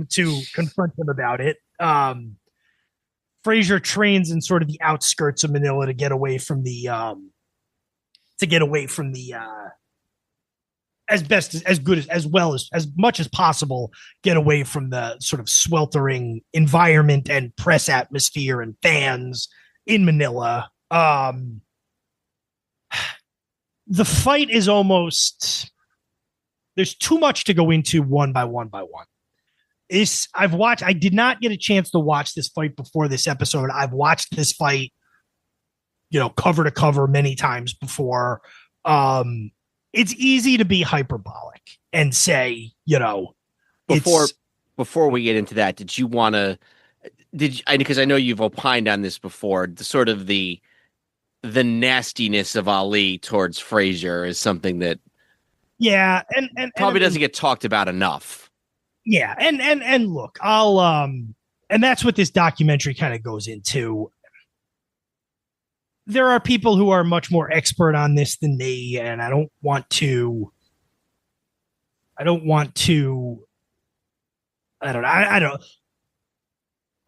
to confront him about it. Frazier trains in sort of the outskirts of Manila to get away from the as much as possible, get away from the sort of sweltering environment and press atmosphere and fans in Manila. The fight is almost, there's too much to go into one by one. I did not get a chance to watch this fight before this episode. I've watched this fight, cover to cover many times before. It's easy to be hyperbolic and say, before we get into that, because I know you've opined on this before, the nastiness of Ali towards Frazier is something that and probably doesn't get talked about enough. Yeah, and look, I'll and that's what this documentary kind of goes into. There are people who are much more expert on this than me, and I don't want to. I don't know.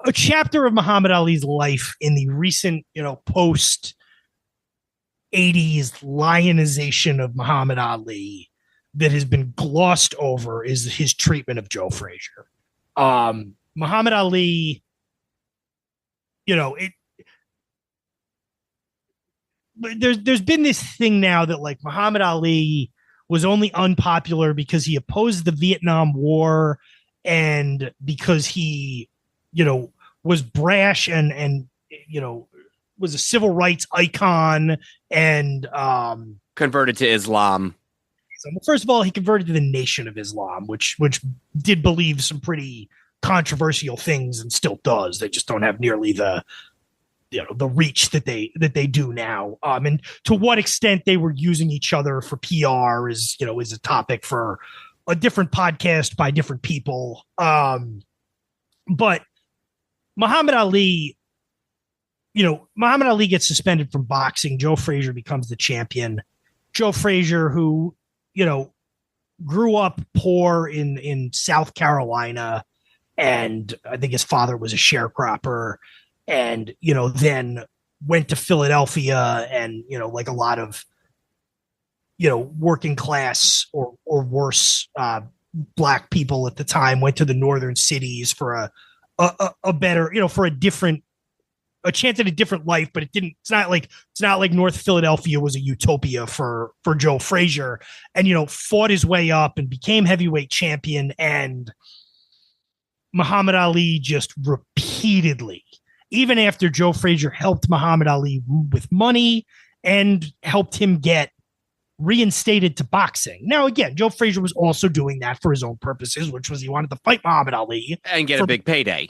A chapter of Muhammad Ali's life in the recent, post 80s lionization of Muhammad Ali that has been glossed over is his treatment of Joe Frazier. Muhammad Ali, there's been this thing now that like Muhammad Ali was only unpopular because he opposed the Vietnam War and because he, was brash and was a civil rights icon and converted to Islam. First of all, he converted to the Nation of Islam, which did believe some pretty controversial things and still does. They just don't have nearly the reach that they do now. And to what extent they were using each other for PR is a topic for a different podcast by different people. But Muhammad Ali gets suspended from boxing. Joe Frazier becomes the champion. Joe Frazier, who, grew up poor in South Carolina, and I think his father was a sharecropper, and, then went to Philadelphia and, like a lot of, working class or worse black people at the time, went to the northern cities for a better, for a chance at a different life, but it's not like North Philadelphia was a utopia for Joe Frazier, and, fought his way up and became heavyweight champion. And Muhammad Ali just repeatedly, even after Joe Frazier helped Muhammad Ali with money and helped him get reinstated to boxing. Now, again, Joe Frazier was also doing that for his own purposes, which was he wanted to fight Muhammad Ali and get a big payday.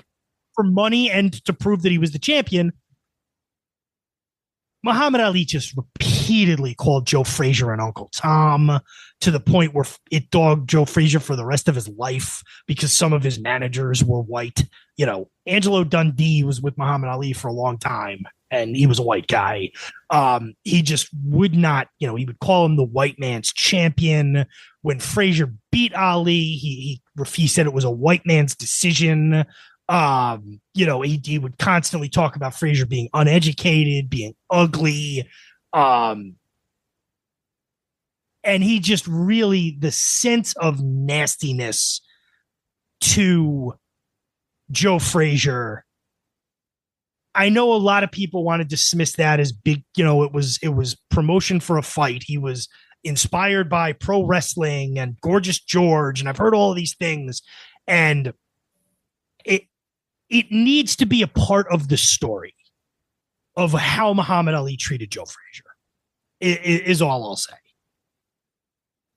For money and to prove that he was the champion. Muhammad Ali just repeatedly called Joe Frazier an Uncle Tom, to the point where it dogged Joe Frazier for the rest of his life because some of his managers were white. Angelo Dundee was with Muhammad Ali for a long time, and he was a white guy. He just would not, he would call him the white man's champion. When Frazier beat Ali, he said it was a white man's decision. He would constantly talk about Frazier being uneducated, being ugly. And he just really, the sense of nastiness to Joe Frazier. I know a lot of people want to dismiss that as big, it was promotion for a fight. He was inspired by pro wrestling and Gorgeous George. And I've heard all of these things, and it needs to be a part of the story of how Muhammad Ali treated Joe Frazier is all I'll say.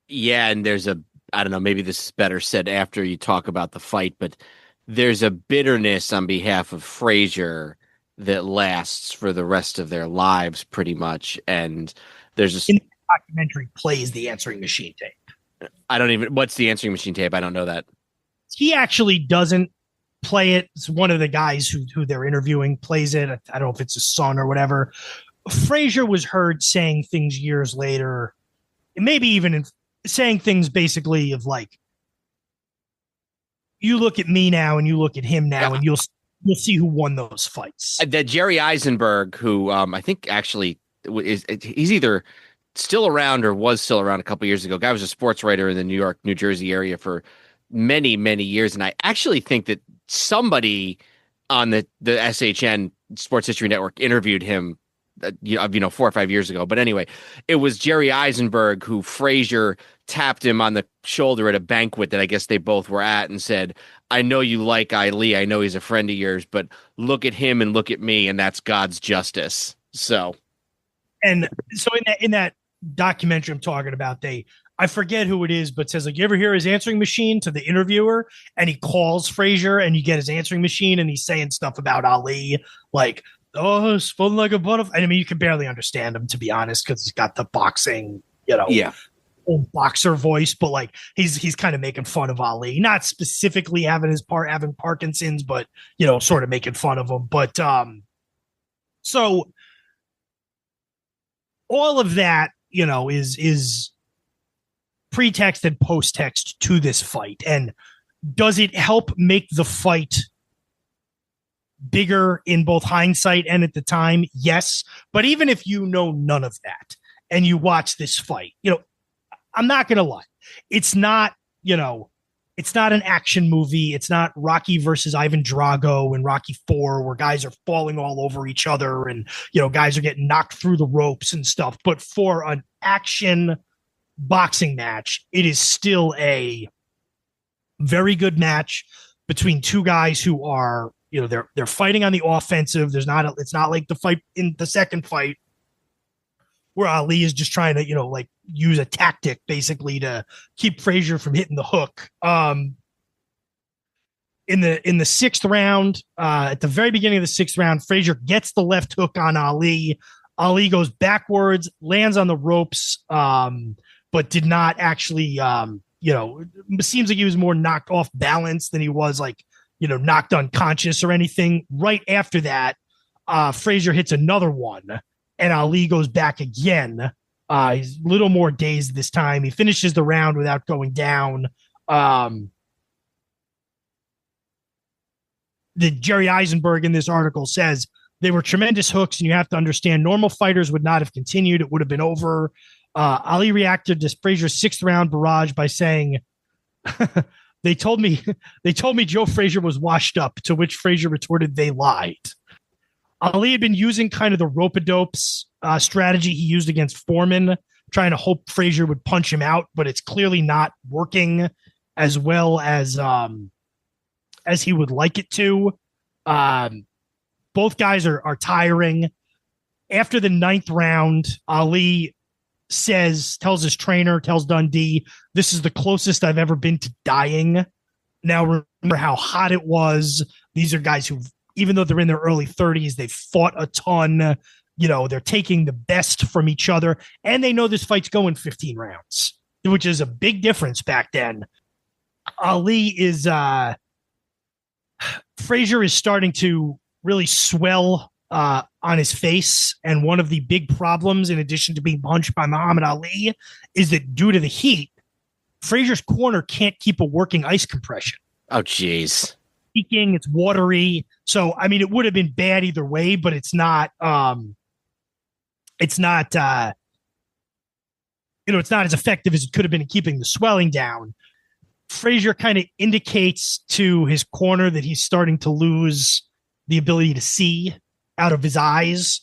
Yeah. And there's I don't know, maybe this is better said after you talk about the fight, but there's a bitterness on behalf of Frazier that lasts for the rest of their lives, pretty much. And there's just In the documentary plays the answering machine tape. what's the answering machine tape? I don't know that. He actually doesn't play it. It's one of the guys who they're interviewing plays it. I don't know if it's his son or whatever. Frazier was heard saying things years later, maybe even saying things basically of like, you look at me now and you look at him now, and you'll see who won those fights. That Jerry Eisenberg, who I think actually he's either still around or was still around a couple years ago. Guy was a sports writer in the New York, New Jersey area for many, many years. And I actually think that somebody on the SHN Sports History Network interviewed him 4 or 5 years ago. But anyway, it was Jerry Eisenberg who Frazier tapped him on the shoulder at a banquet that I guess they both were at and said, I know you like Ali. I know he's a friend of yours, but look at him and look at me, and that's God's justice. So in that documentary I'm talking about, I forget who it is, but says like, you ever hear his answering machine to the interviewer? And he calls Frazier and you get his answering machine and he's saying stuff about Ali, like, oh, it's fun like a butterfly. I mean, you can barely understand him, to be honest, because he's got the boxing, old boxer voice, but like he's kind of making fun of Ali, not specifically having Parkinson's, but sort of making fun of him. But so all of that, is pretext and post-text to this fight. And does it help make the fight bigger in both hindsight and at the time? Yes. But even if you know none of that and you watch this fight, I'm not going to lie. It's not, it's not an action movie. It's not Rocky versus Ivan Drago and Rocky 4 where guys are falling all over each other and, guys are getting knocked through the ropes and stuff. But for an action boxing match, it is still a very good match between two guys who are, they're fighting on the offensive. It's not like the fight in the second fight where Ali is just trying to, use a tactic basically to keep Frazier from hitting the hook. In the sixth round, at the very beginning of the sixth round, Frazier gets the left hook on Ali. Ali goes backwards, lands on the ropes, but did not actually, it seems like he was more knocked off balance than he was knocked unconscious or anything. Right after that, Frazier hits another one and Ali goes back again. He's a little more dazed this time. He finishes the round without going down. The Jerry Eisenberg in this article says they were tremendous hooks, and you have to understand normal fighters would not have continued. It would have been over. Ali reacted to Frazier's sixth round barrage by saying, They told me Joe Frazier was washed up, to which Frazier retorted, they lied. Ali had been using kind of the rope-a-dopes strategy he used against Foreman, trying to hope Frazier would punch him out, but it's clearly not working as well as he would like it to. Both guys are tiring. After the ninth round, Ali tells his trainer, tells Dundee, this is the closest I've ever been to dying. Now, remember how hot it was. These are guys who, even though they're in their early 30s, they've fought a ton. They're taking the best from each other, and they know this fight's going 15 rounds, which is a big difference back then. Frazier is starting to really swell on his face, and one of the big problems, in addition to being punched by Muhammad Ali, is that due to the heat, Frazier's corner can't keep a working ice compression. Oh, jeez. Leaking, it's watery. So, I mean, it would have been bad either way, but it's not it's not as effective as it could have been in keeping the swelling down. Frazier kind of indicates to his corner that he's starting to lose the ability to see out of his eyes.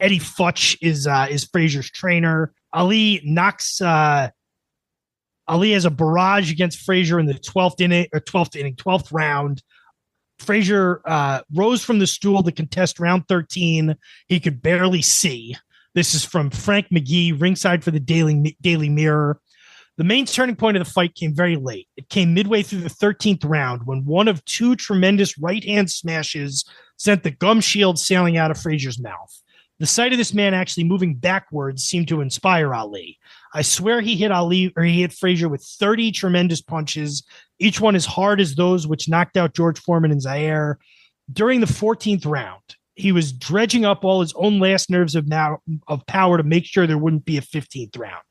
Eddie Futch is Frazier's trainer. Ali has a barrage against Frazier in the 12th round. Frazier rose from the stool to contest round 13. He could barely see. This is from Frank McGee, ringside for the Daily Mirror. The main turning point of the fight came very late. It came midway through the 13th round when one of two tremendous right-hand smashes sent the gum shield sailing out of Frazier's mouth. The sight of this man actually moving backwards seemed to inspire Ali. I swear he hit Frazier with 30 tremendous punches, each one as hard as those which knocked out George Foreman and Zaire. During the 14th round, he was dredging up all his own last nerves of power to make sure there wouldn't be a 15th round.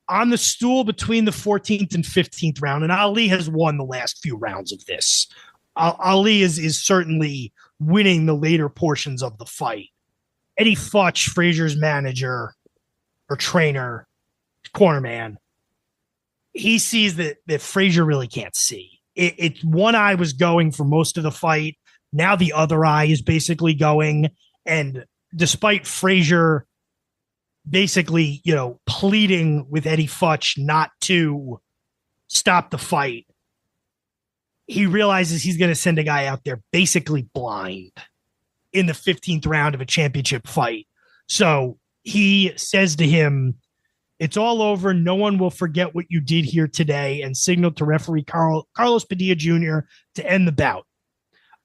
On the stool between the 14th and 15th round, and Ali has won the last few rounds of this. Ali is certainly winning the later portions of the fight. Eddie Futch, Frazier's manager or trainer, cornerman, he sees that Frazier really can't see. It one eye was going for most of the fight. Now the other eye is basically going. And despite Frazier basically, pleading with Eddie Futch not to stop the fight, he realizes he's going to send a guy out there basically blind in the 15th round of a championship fight. So he says to him, "It's all over. No one will forget what you did here today," and signaled to referee Carlos Padilla Jr. to end the bout.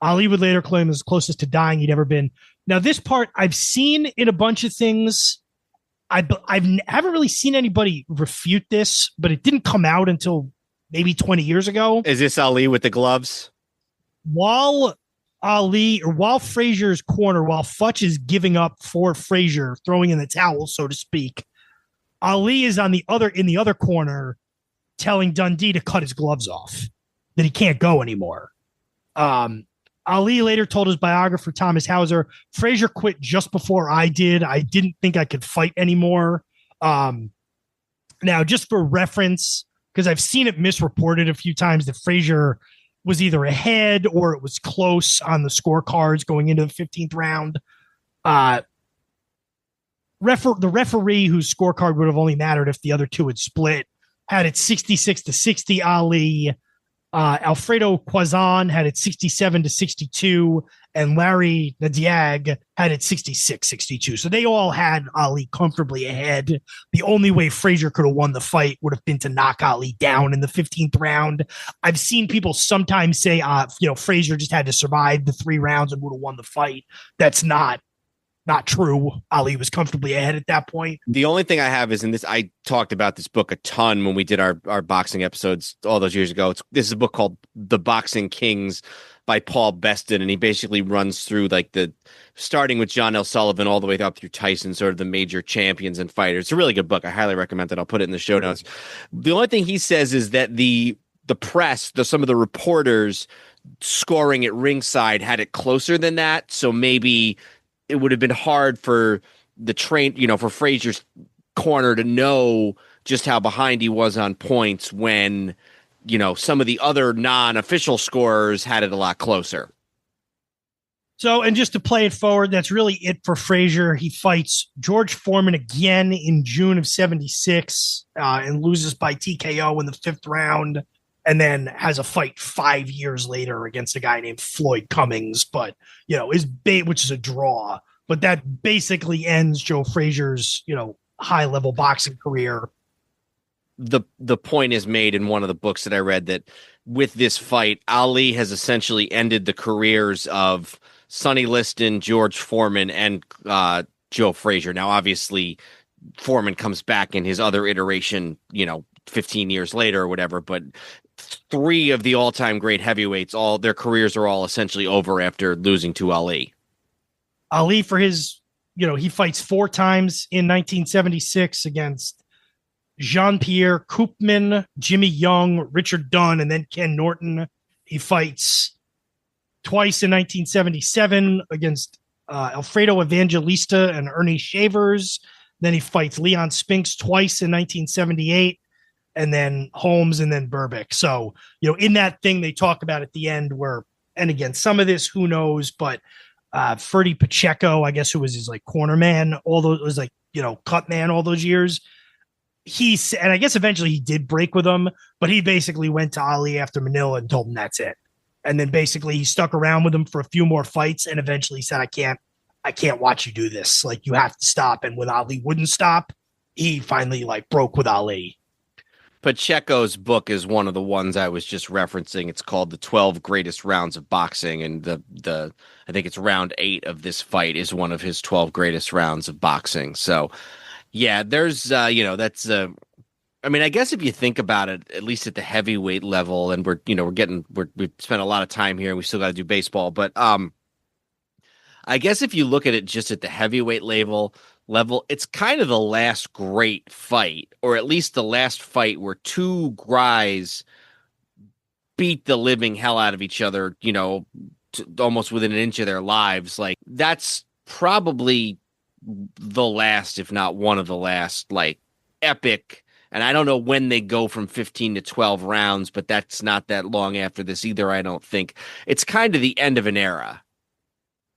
Ali would later claim it was closest to dying he'd ever been. Now, this part I've seen in a bunch of things. I haven't really seen anybody refute this, but it didn't come out until maybe 20 years ago. Is this Ali with the gloves? While Frazier's corner, while Futch is giving up for Frazier, throwing in the towel, so to speak, Ali is in the other corner telling Dundee to cut his gloves off, that he can't go anymore. Ali later told his biographer, Thomas Hauser, "Frazier quit just before I did. I didn't think I could fight anymore." Now, just for reference, because I've seen it misreported a few times that Frazier was either ahead or it was close on the scorecards going into the 15th round. The referee whose scorecard would have only mattered if the other two had split had it 66-60 Ali. Alfredo Quazan had it 67-62, and Larry Nadiag had it 66-62. So they all had Ali comfortably ahead. The only way Frazier could have won the fight would have been to knock Ali down in the 15th round. I've seen people sometimes say, Frazier just had to survive the 3 rounds and would have won the fight. That's not true. Ali was comfortably ahead at that point. The only thing I have is in this, I talked about this book a ton when we did our boxing episodes all those years ago. This is a book called The Boxing Kings by Paul Beston, and he basically runs through starting with John L. Sullivan all the way up through Tyson, sort of the major champions and fighters. It's a really good book. I highly recommend it. I'll put it in the show notes. The only thing he says is that the press, some of the reporters scoring at ringside had it closer than that. So maybe it would have been hard for for Frazier's corner to know just how behind he was on points when, some of the other non-official scorers had it a lot closer. So, and just to play it forward, that's really it for Frazier. He fights George Foreman again in June of 76 and loses by TKO in the 5th round, and then has a fight 5 years later against a guy named Floyd Cummings, but, which is a draw. But that basically ends Joe Frazier's, high-level boxing career. The point is made in one of the books that I read that with this fight, Ali has essentially ended the careers of Sonny Liston, George Foreman, and Joe Frazier. Now, obviously, Foreman comes back in his other iteration, 15 years later or whatever, but 3 of the all-time great heavyweights, all their careers are all essentially over after losing to Ali. Ali, for his, he fights 4 times in 1976 against Jean-Pierre Koopman, Jimmy Young, Richard Dunn, and then Ken Norton. He fights twice in 1977 against Alfredo Evangelista and Ernie Shavers. Then he fights Leon Spinks twice in 1978, and then Holmes, and then Burbick. So, in that thing they talk about at the end where, and again, some of this, who knows, but Ferdy Pacheco, I guess, who was his corner man, cut man all those years. And I guess eventually he did break with him, but he basically went to Ali after Manilla and told him that's it. And then basically he stuck around with him for a few more fights and eventually said, I can't watch you do this. You have to stop. And when Ali wouldn't stop, he finally like broke with Ali. Pacheco's book is one of the ones I was just referencing. It's called The 12 Greatest Rounds of Boxing, and the I think it's round 8 of this fight is one of his 12 greatest rounds of boxing. So, yeah, there's that's I mean, I guess if you think about it, at least at the heavyweight level, and we've spent a lot of time here and we still got to do baseball, but I guess if you look at it just at the heavyweight level, it's kind of the last great fight, or at least the last fight where two guys beat the living hell out of each other, almost within an inch of their lives. Like, that's probably the last, if not one of the last, like, epic. And I don't know when they go from 15 to 12 rounds, but that's not that long after this either, I don't think. It's kind of the end of an era.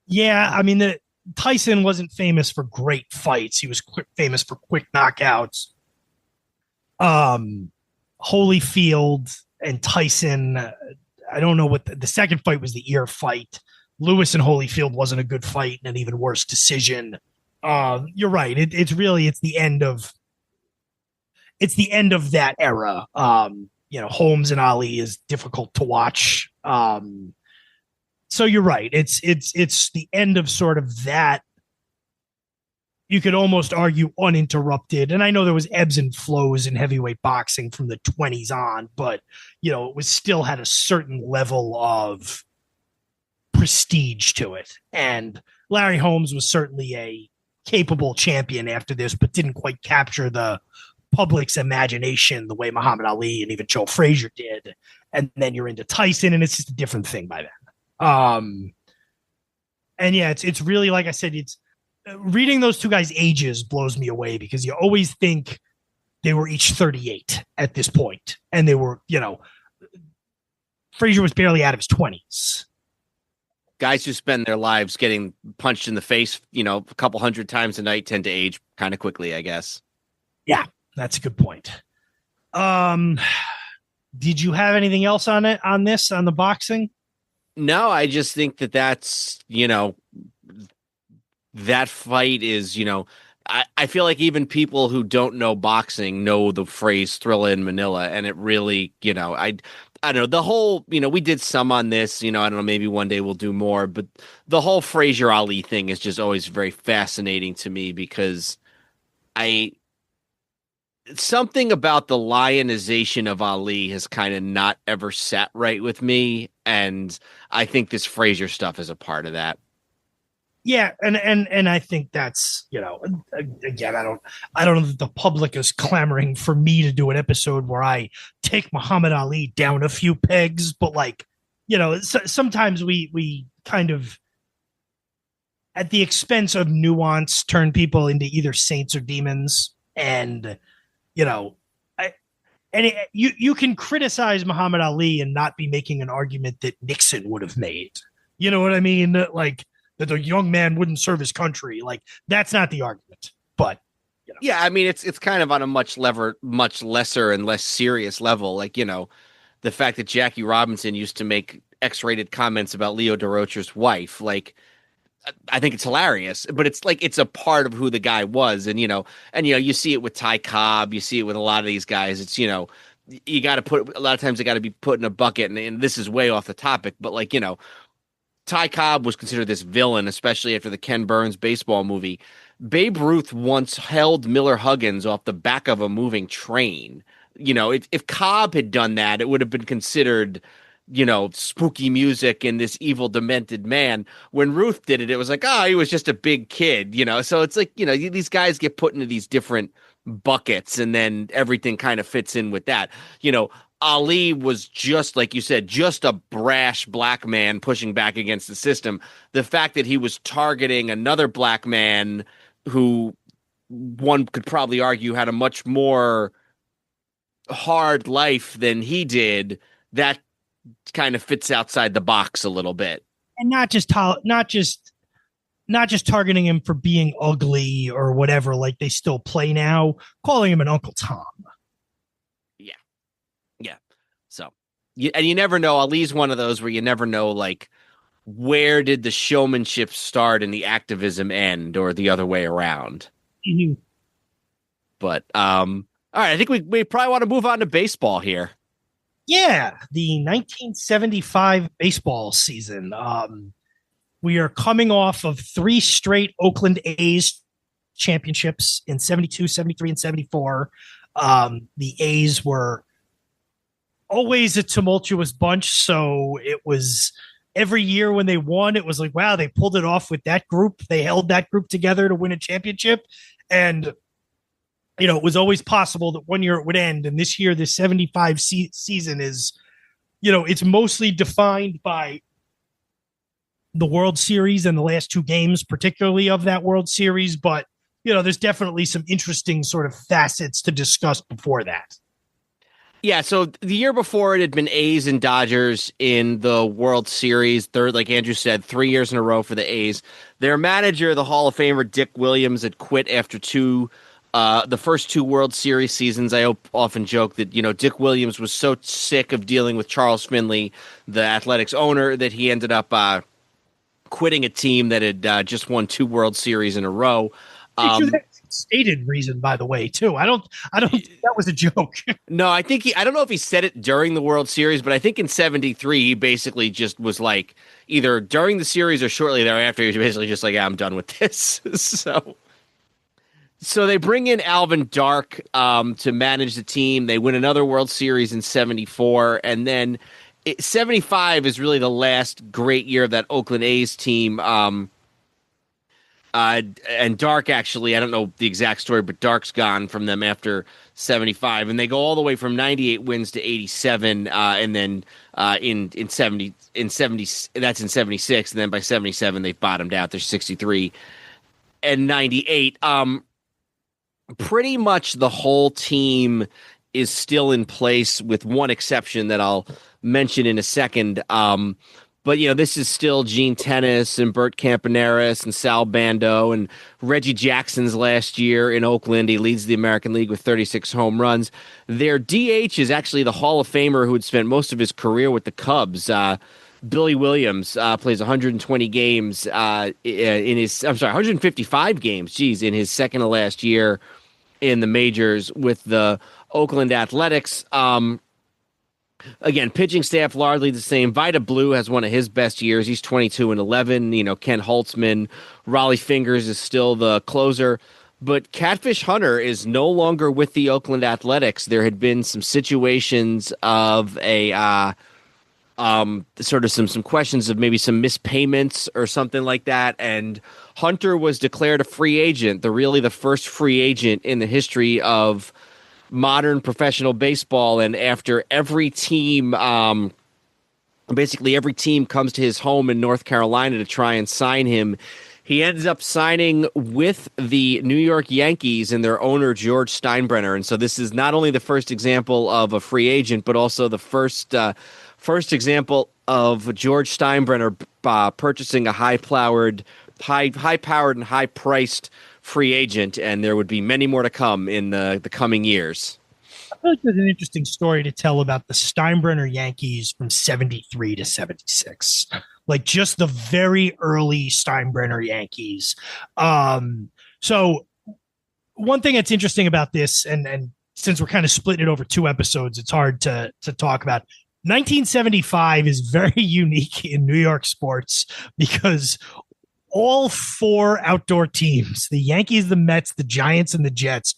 Yeah, I mean, Tyson wasn't famous for great fights. He was famous for quick knockouts. Holyfield and Tyson, I don't know what the second fight was, the ear fight. Lewis and Holyfield wasn't a good fight and an even worse decision. You're right. It's the end of that era. Holmes and Ali is difficult to watch. So you're right. It's the end of sort of that. You could almost argue uninterrupted. And I know there was ebbs and flows in heavyweight boxing from the 20s on, but it was still had a certain level of prestige to it. And Larry Holmes was certainly a capable champion after this, but didn't quite capture the public's imagination the way Muhammad Ali and even Joe Frazier did. And then you're into Tyson, and it's just a different thing by then. And yeah, it's really, like I said, it's reading those two guys' ages blows me away, because you always think they were each 38 at this point, and they were, Frazier was barely out of his 20s. Guys who spend their lives getting punched in the face, a couple hundred times a night tend to age kind of quickly, I guess. Yeah, that's a good point. Did you have anything else on the boxing? No, I just think that's, that fight is, I feel like even people who don't know boxing know the phrase Thrilla in Manila. And it really, I don't know, the whole, we did some on this, I don't know, maybe one day we'll do more, but the whole Frazier Ali thing is just always very fascinating to me, because something about the lionization of Ali has kind of not ever sat right with me. And I think this Frazier stuff is a part of that. Yeah. And I think that's, again, I don't know that the public is clamoring for me to do an episode where I take Muhammad Ali down a few pegs, but sometimes we kind of, at the expense of nuance, turn people into either saints or demons. And, you can criticize Muhammad Ali and not be making an argument that Nixon would have made. You know what I mean? Like, that the young man wouldn't serve his country. Like, that's not the argument. But yeah, I mean, it's kind of on a much lesser and less serious level. Like, the fact that Jackie Robinson used to make X-rated comments about Leo DeRocher's wife. Like, I think it's hilarious, but it's like, it's a part of who the guy was. And, you see it with Ty Cobb, you see it with a lot of these guys. It's, you got to a lot of times they got to be put in a bucket, and this is way off the topic, but like, Ty Cobb was considered this villain, especially after the Ken Burns baseball movie. Babe Ruth once held Miller Huggins off the back of a moving train. If Cobb had done that, it would have been considered, spooky music and this evil, demented man. When Ruth did it, it was like, he was just a big kid, So it's like, these guys get put into these different buckets, and then everything kind of fits in with that. Ali was, just like you said, just a brash black man pushing back against the system. The fact that he was targeting another black man who one could probably argue had a much more hard life than he did, that kind of fits outside the box a little bit. And not just targeting him for being ugly or whatever, like they still play now, calling him an Uncle Tom. Yeah. So, and you never know. Ali's one of those where you never know, like, where did the showmanship start and the activism end, or the other way around. Mm-hmm. But all right, I think we probably want to move on to baseball here. Yeah, the 1975 baseball season. We are coming off of 3 straight Oakland A's championships in 72, 73, and 74. The A's were always a tumultuous bunch, so it was every year when they won, it was like, wow, they pulled it off with that group. They held that group together to win a championship. And, it was always possible that one year it would end. And this year, the 75 season is, it's mostly defined by the World Series and the last 2 games, particularly of that World Series. But, there's definitely some interesting sort of facets to discuss before that. Yeah, so the year before it had been A's and Dodgers in the World Series. Third, like Andrew said, 3 years in a row for the A's. Their manager, the Hall of Famer Dick Williams, had quit after the first 2 World Series seasons. I often joke that, Dick Williams was so sick of dealing with Charles Finley, the Athletics owner, that he ended up quitting a team that had just won 2 World Series in a row. Stated reason, by the way, too. I don't think that was a joke. No, I think I don't know if he said it during the World Series, but I think in 73 he basically just was like, either during the series or shortly thereafter, he was basically just like, yeah, I'm done with this. So they bring in Alvin Dark to manage the team. They win another World Series in 74, and then 75 is really the last great year of that Oakland A's team. And Dark, actually, I don't know the exact story, but Dark's gone from them after 75, and they go all the way from 98 wins to 87, and then in 70 that's in 76, and then by 77 they've bottomed out. They're 63 and 98. Pretty much the whole team is still in place, with one exception that I'll mention in a second. But, this is still Gene Tennis and Bert Campaneris and Sal Bando and Reggie Jackson's last year in Oakland. He leads the American League with 36 home runs. Their DH is actually the Hall of Famer who had spent most of his career with the Cubs. Billy Williams plays 120 games 155 games, in his second to last year in the majors with the Oakland Athletics. Again, pitching staff largely the same. Vida Blue has one of his best years. He's 22-11. Ken Holtzman, Raleigh Fingers is still the closer. But Catfish Hunter is no longer with the Oakland Athletics. There had been some situations of a sort of some questions of maybe some mispayments or something like that. And Hunter was declared a free agent, the first free agent in the history of modern professional baseball. And after every team, basically every team comes to his home in North Carolina to try and sign him, he ends up signing with the New York Yankees and their owner, George Steinbrenner. And so this is not only the first example of a free agent, but also the first example of George Steinbrenner purchasing a high-powered and high-priced free agent, and there would be many more to come in the coming years. I feel like there's an interesting story to tell about the Steinbrenner Yankees from 73 to 76. Like just the very early Steinbrenner Yankees. So one thing that's interesting about this, and since we're kind of splitting it over 2 episodes, it's hard to talk about. 1975 is very unique in New York sports because all 4 outdoor teams, the Yankees, the Mets, the Giants, and the Jets,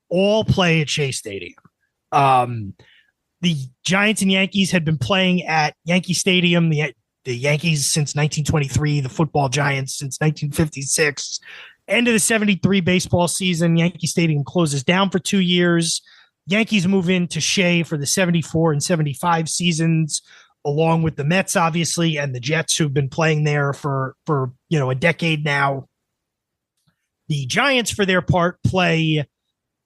all play at Shea Stadium. The Giants and Yankees had been playing at Yankee Stadium, the Yankees since 1923, the football Giants since 1956. End of the 73 baseball season, Yankee Stadium closes down for 2 years. Yankees move into Shea for the 74 and 75 seasons, along with the Mets, obviously, and the Jets, who've been playing there for a decade now. The Giants, for their part, play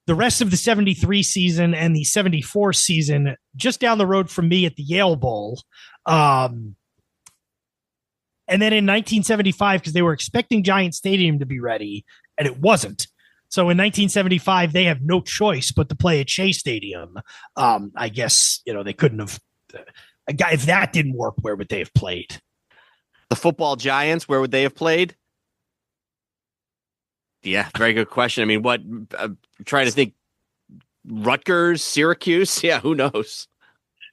the rest of the 73 season and the 74 season just down the road from me at the Yale Bowl. And then in 1975, because they were expecting Giant Stadium to be ready, and it wasn't. So in 1975, they have no choice but to play at Shea Stadium. I guess, they couldn't have... If that didn't work, where would they have played? The football Giants, where would they have played? Yeah, very good question. I mean, I'm trying to think Rutgers, Syracuse. Yeah, who knows?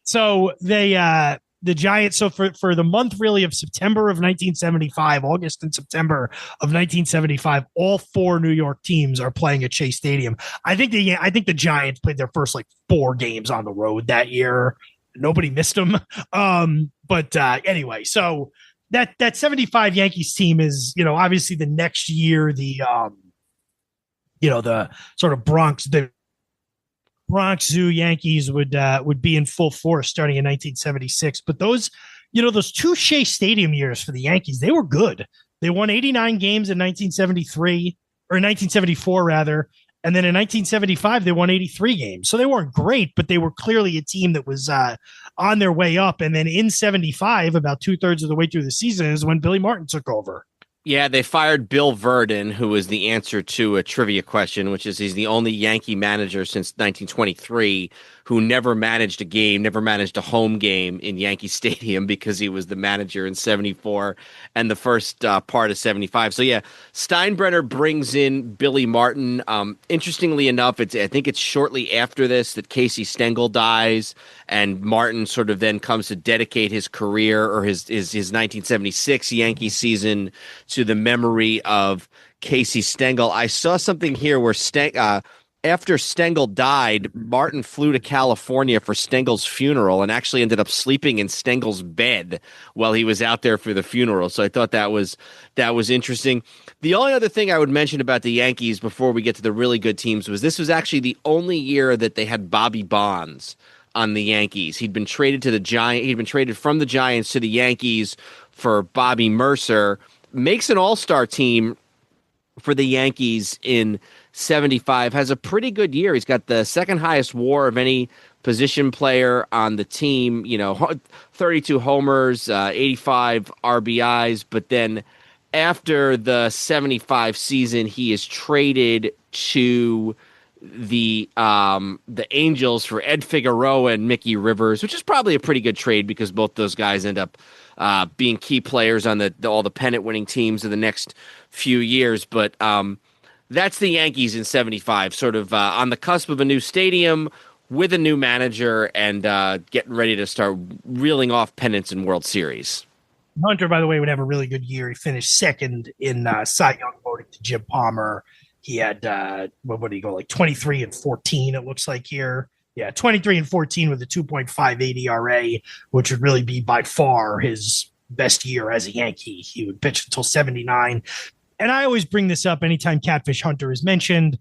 So the Giants, so for the month really of September of 1975, August and September of 1975, all four New York teams are playing at Shea Stadium. I think the Giants played their first like 4 games on the road that year. Nobody missed them. But anyway, so that 75 Yankees team is, obviously the next year, the sort of Bronx Zoo Yankees would be in full force starting in 1976. But those 2 Shea Stadium years for the Yankees, they were good. They won 89 games in 1973 or 1974 rather. And then in 1975, they won 83 games. So they weren't great, but they were clearly a team that was on their way up. And then in 75, about 2/3 of the way through the season is when Billy Martin took over. Yeah, they fired Bill Verdon, who was the answer to a trivia question, which is he's the only Yankee manager since 1923 who never managed a home game in Yankee Stadium because he was the manager in 74 and the first part of 75. So, yeah, Steinbrenner brings in Billy Martin. Interestingly enough, I think it's shortly after this that Casey Stengel dies, and Martin sort of then comes to dedicate his career or his 1976 Yankee season to the memory of Casey Stengel. I saw something here where after Stengel died, Martin flew to California for Stengel's funeral and actually ended up sleeping in Stengel's bed while he was out there for the funeral. So I thought that was interesting. The only other thing I would mention about the Yankees before we get to the really good teams was this was actually the only year that they had Bobby Bonds on the Yankees. He'd been traded from the Giants to the Yankees for Bobby Mercer. Makes an all-star team for the Yankees in 75, has a pretty good year. He's got the second highest WAR of any position player on the team, 32 homers, 85 RBIs, but then after the 75 season, he is traded to the Angels for Ed Figueroa and Mickey Rivers, which is probably a pretty good trade because both those guys end up being key players on all the pennant-winning teams of the next few years. But that's the Yankees in 75, sort of on the cusp of a new stadium with a new manager and getting ready to start reeling off pennants in World Series. Hunter, by the way, would have a really good year. He finished second in Cy Young voting to Jim Palmer. He had, what did he go, like 23 and 14, it looks like here. Yeah, 23 and 14 with a 2.58 ERA, which would really be by far his best year as a Yankee. He would pitch until 79. And I always bring this up anytime Catfish Hunter is mentioned.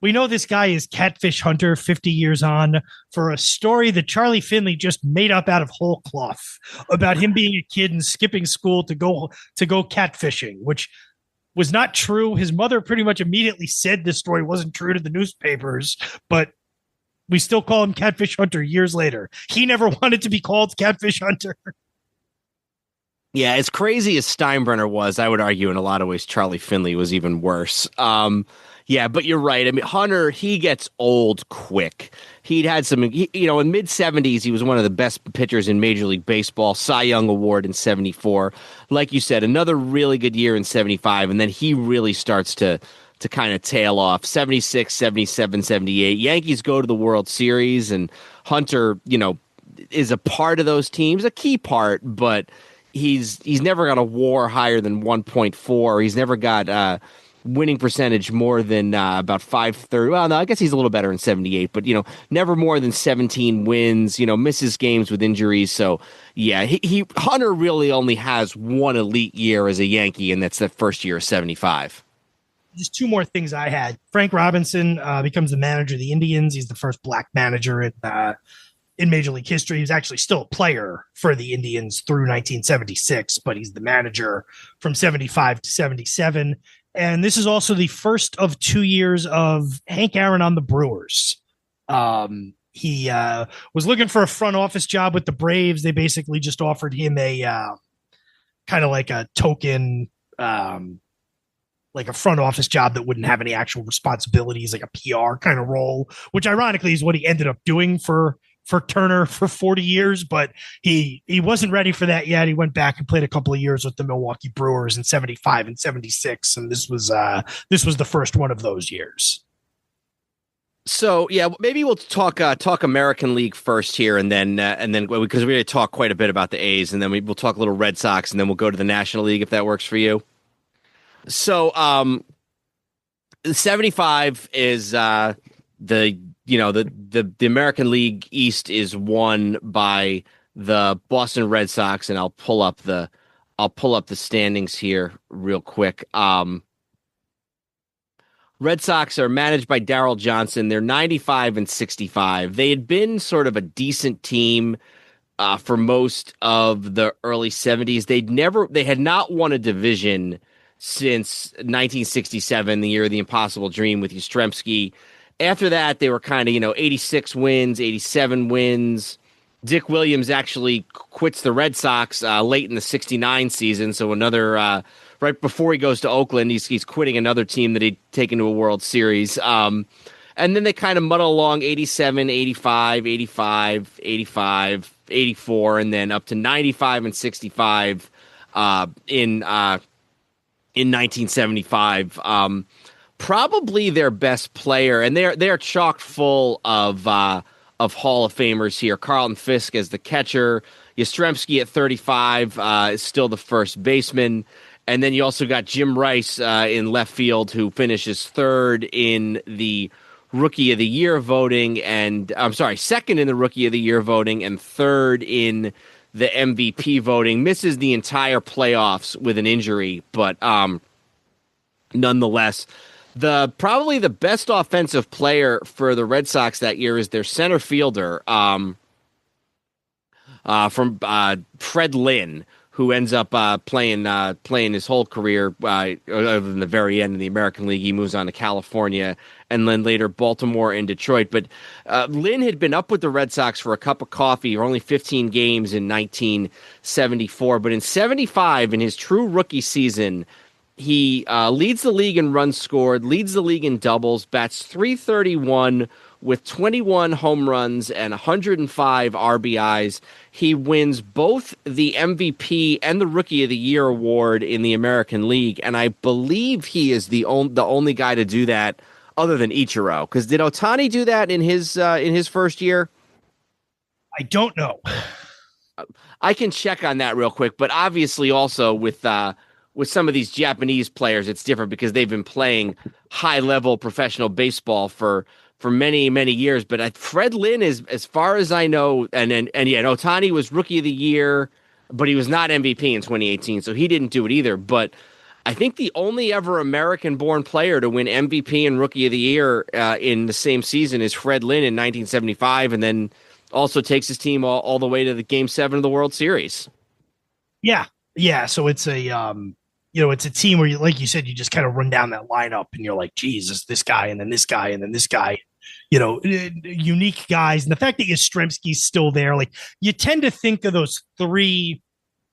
We know this guy is Catfish Hunter 50 years on for a story that Charlie Finley just made up out of whole cloth about him being a kid and skipping school to go catfishing, which was not true. His mother pretty much immediately said this story wasn't true to the newspapers, but we still call him Catfish Hunter years later. He never wanted to be called Catfish Hunter. Yeah, as crazy as Steinbrenner was, I would argue in a lot of ways Charlie Finley was even worse. Yeah, but you're right. I mean, Hunter, he gets old quick. He'd had some, in mid-70s, he was one of the best pitchers in Major League Baseball, Cy Young Award in 74. Like you said, another really good year in 75, and then he really starts to kind of tail off. 76, 77, 78. Yankees go to the World Series, and Hunter, is a part of those teams, a key part, but he's never got a WAR higher than 1.4. He's never got winning percentage more than about 530. Well, no, I guess he's a little better in 78, but never more than 17 wins. Misses games with injuries. So yeah, Hunter really only has one elite year as a Yankee, and that's that first year of 75. Just 2 more things I had. Frank Robinson becomes the manager of the Indians. He's the first black manager in Major League history. He's actually still a player for the Indians through 1976, but he's the manager from 75 to 77. And this is also the first of 2 years of Hank Aaron on the Brewers. He was looking for a front office job with the Braves. They basically just offered him a kind of like a token, like a front office job that wouldn't have any actual responsibilities, like a PR kind of role, which ironically is what he ended up doing for Turner for 40 years, but he wasn't ready for that yet. He went back and played a couple of years with the Milwaukee Brewers in 75 and 76. And this was the first one of those years. So yeah, maybe we'll talk American League first here, and then because we already talked quite a bit about the A's, and then we'll talk a little Red Sox, and then we'll go to the National League if that works for you. So 75 is the American League East is won by the Boston Red Sox, and I'll pull up the standings here real quick. Red Sox are managed by Darryl Johnson. They're 95 and 65. They had been sort of a decent team for most of the early 70s. They had not won a division since 1967, the year of the Impossible Dream with Yastrzemski. After that, they were kind of, 86 wins, 87 wins. Dick Williams actually quits the Red Sox late in the 69 season, so another right before he goes to Oakland, he's quitting another team that he'd taken to a World Series. And then they kind of muddle along 87, 85, 85, 85, 84, and then up to 95 and 65 in 1975. Probably their best player, and they're chock full of Hall of Famers here. Carlton Fisk as the catcher. Yastrzemski at 35 is still the first baseman. And then you also got Jim Rice in left field, who finishes third in the Rookie of the Year voting, and second in the Rookie of the Year voting, and third in the MVP voting. Misses the entire playoffs with an injury, but nonetheless, probably the best offensive player for the Red Sox that year is their center fielder from Fred Lynn, who ends up playing his whole career, other than the very end of the American League. He moves on to California and then later Baltimore and Detroit. But Lynn had been up with the Red Sox for a cup of coffee, or only 15 games in 1974. But in 75, in his true rookie season, he leads the league in runs scored, leads the league in doubles, bats .331 with 21 home runs and 105 RBIs. He wins both the MVP and the Rookie of the Year award in the American League, and I believe he is the only guy to do that other than Ichiro. Because did Ohtani do that in his first year? I don't know. I can check on that real quick, but obviously also with some of these Japanese players, it's different because they've been playing high-level professional baseball for many, many years. But Fred Lynn is, as far as I know, and Ohtani was Rookie of the Year, but he was not MVP in 2018, so he didn't do it either. But I think the only ever American-born player to win MVP and Rookie of the Year in the same season is Fred Lynn in 1975, and then also takes his team all the way to the Game 7 of the World Series. Yeah. So it's a it's a team where, like you said, you just kind of run down that lineup and you're like, geez, this guy and then this guy and then this guy, unique guys. And the fact that Yastrzemski's still there, like, you tend to think of those three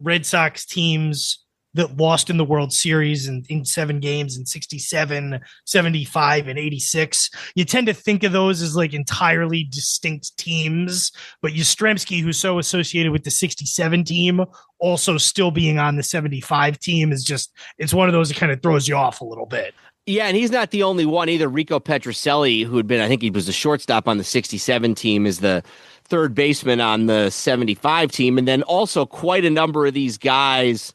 Red Sox teams that lost in the World Series in 7 games in 67, 75, and 86. You tend to think of those as like entirely distinct teams, but Yastrzemski, who's so associated with the 67 team, also still being on the 75 team it's one of those that kind of throws you off a little bit. Yeah, and he's not the only one either. Rico Petrocelli, who had been, I think he was the shortstop on the 67 team, is the third baseman on the 75 team. And then also quite a number of these guys,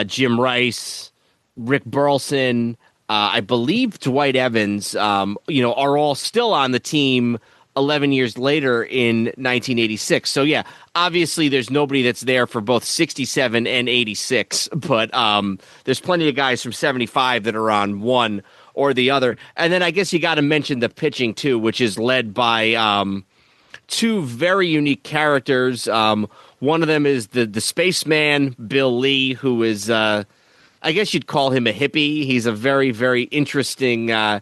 Jim Rice, Rick Burleson, I believe Dwight Evans, are all still on the team 11 years later in 1986. So yeah, obviously there's nobody that's there for both 67 and 86, but there's plenty of guys from 75 that are on one or the other. And then I guess you got to mention the pitching too, which is led by two very unique characters. One of them is the spaceman, Bill Lee, who is, I guess you'd call him a hippie. He's a very, very interesting guy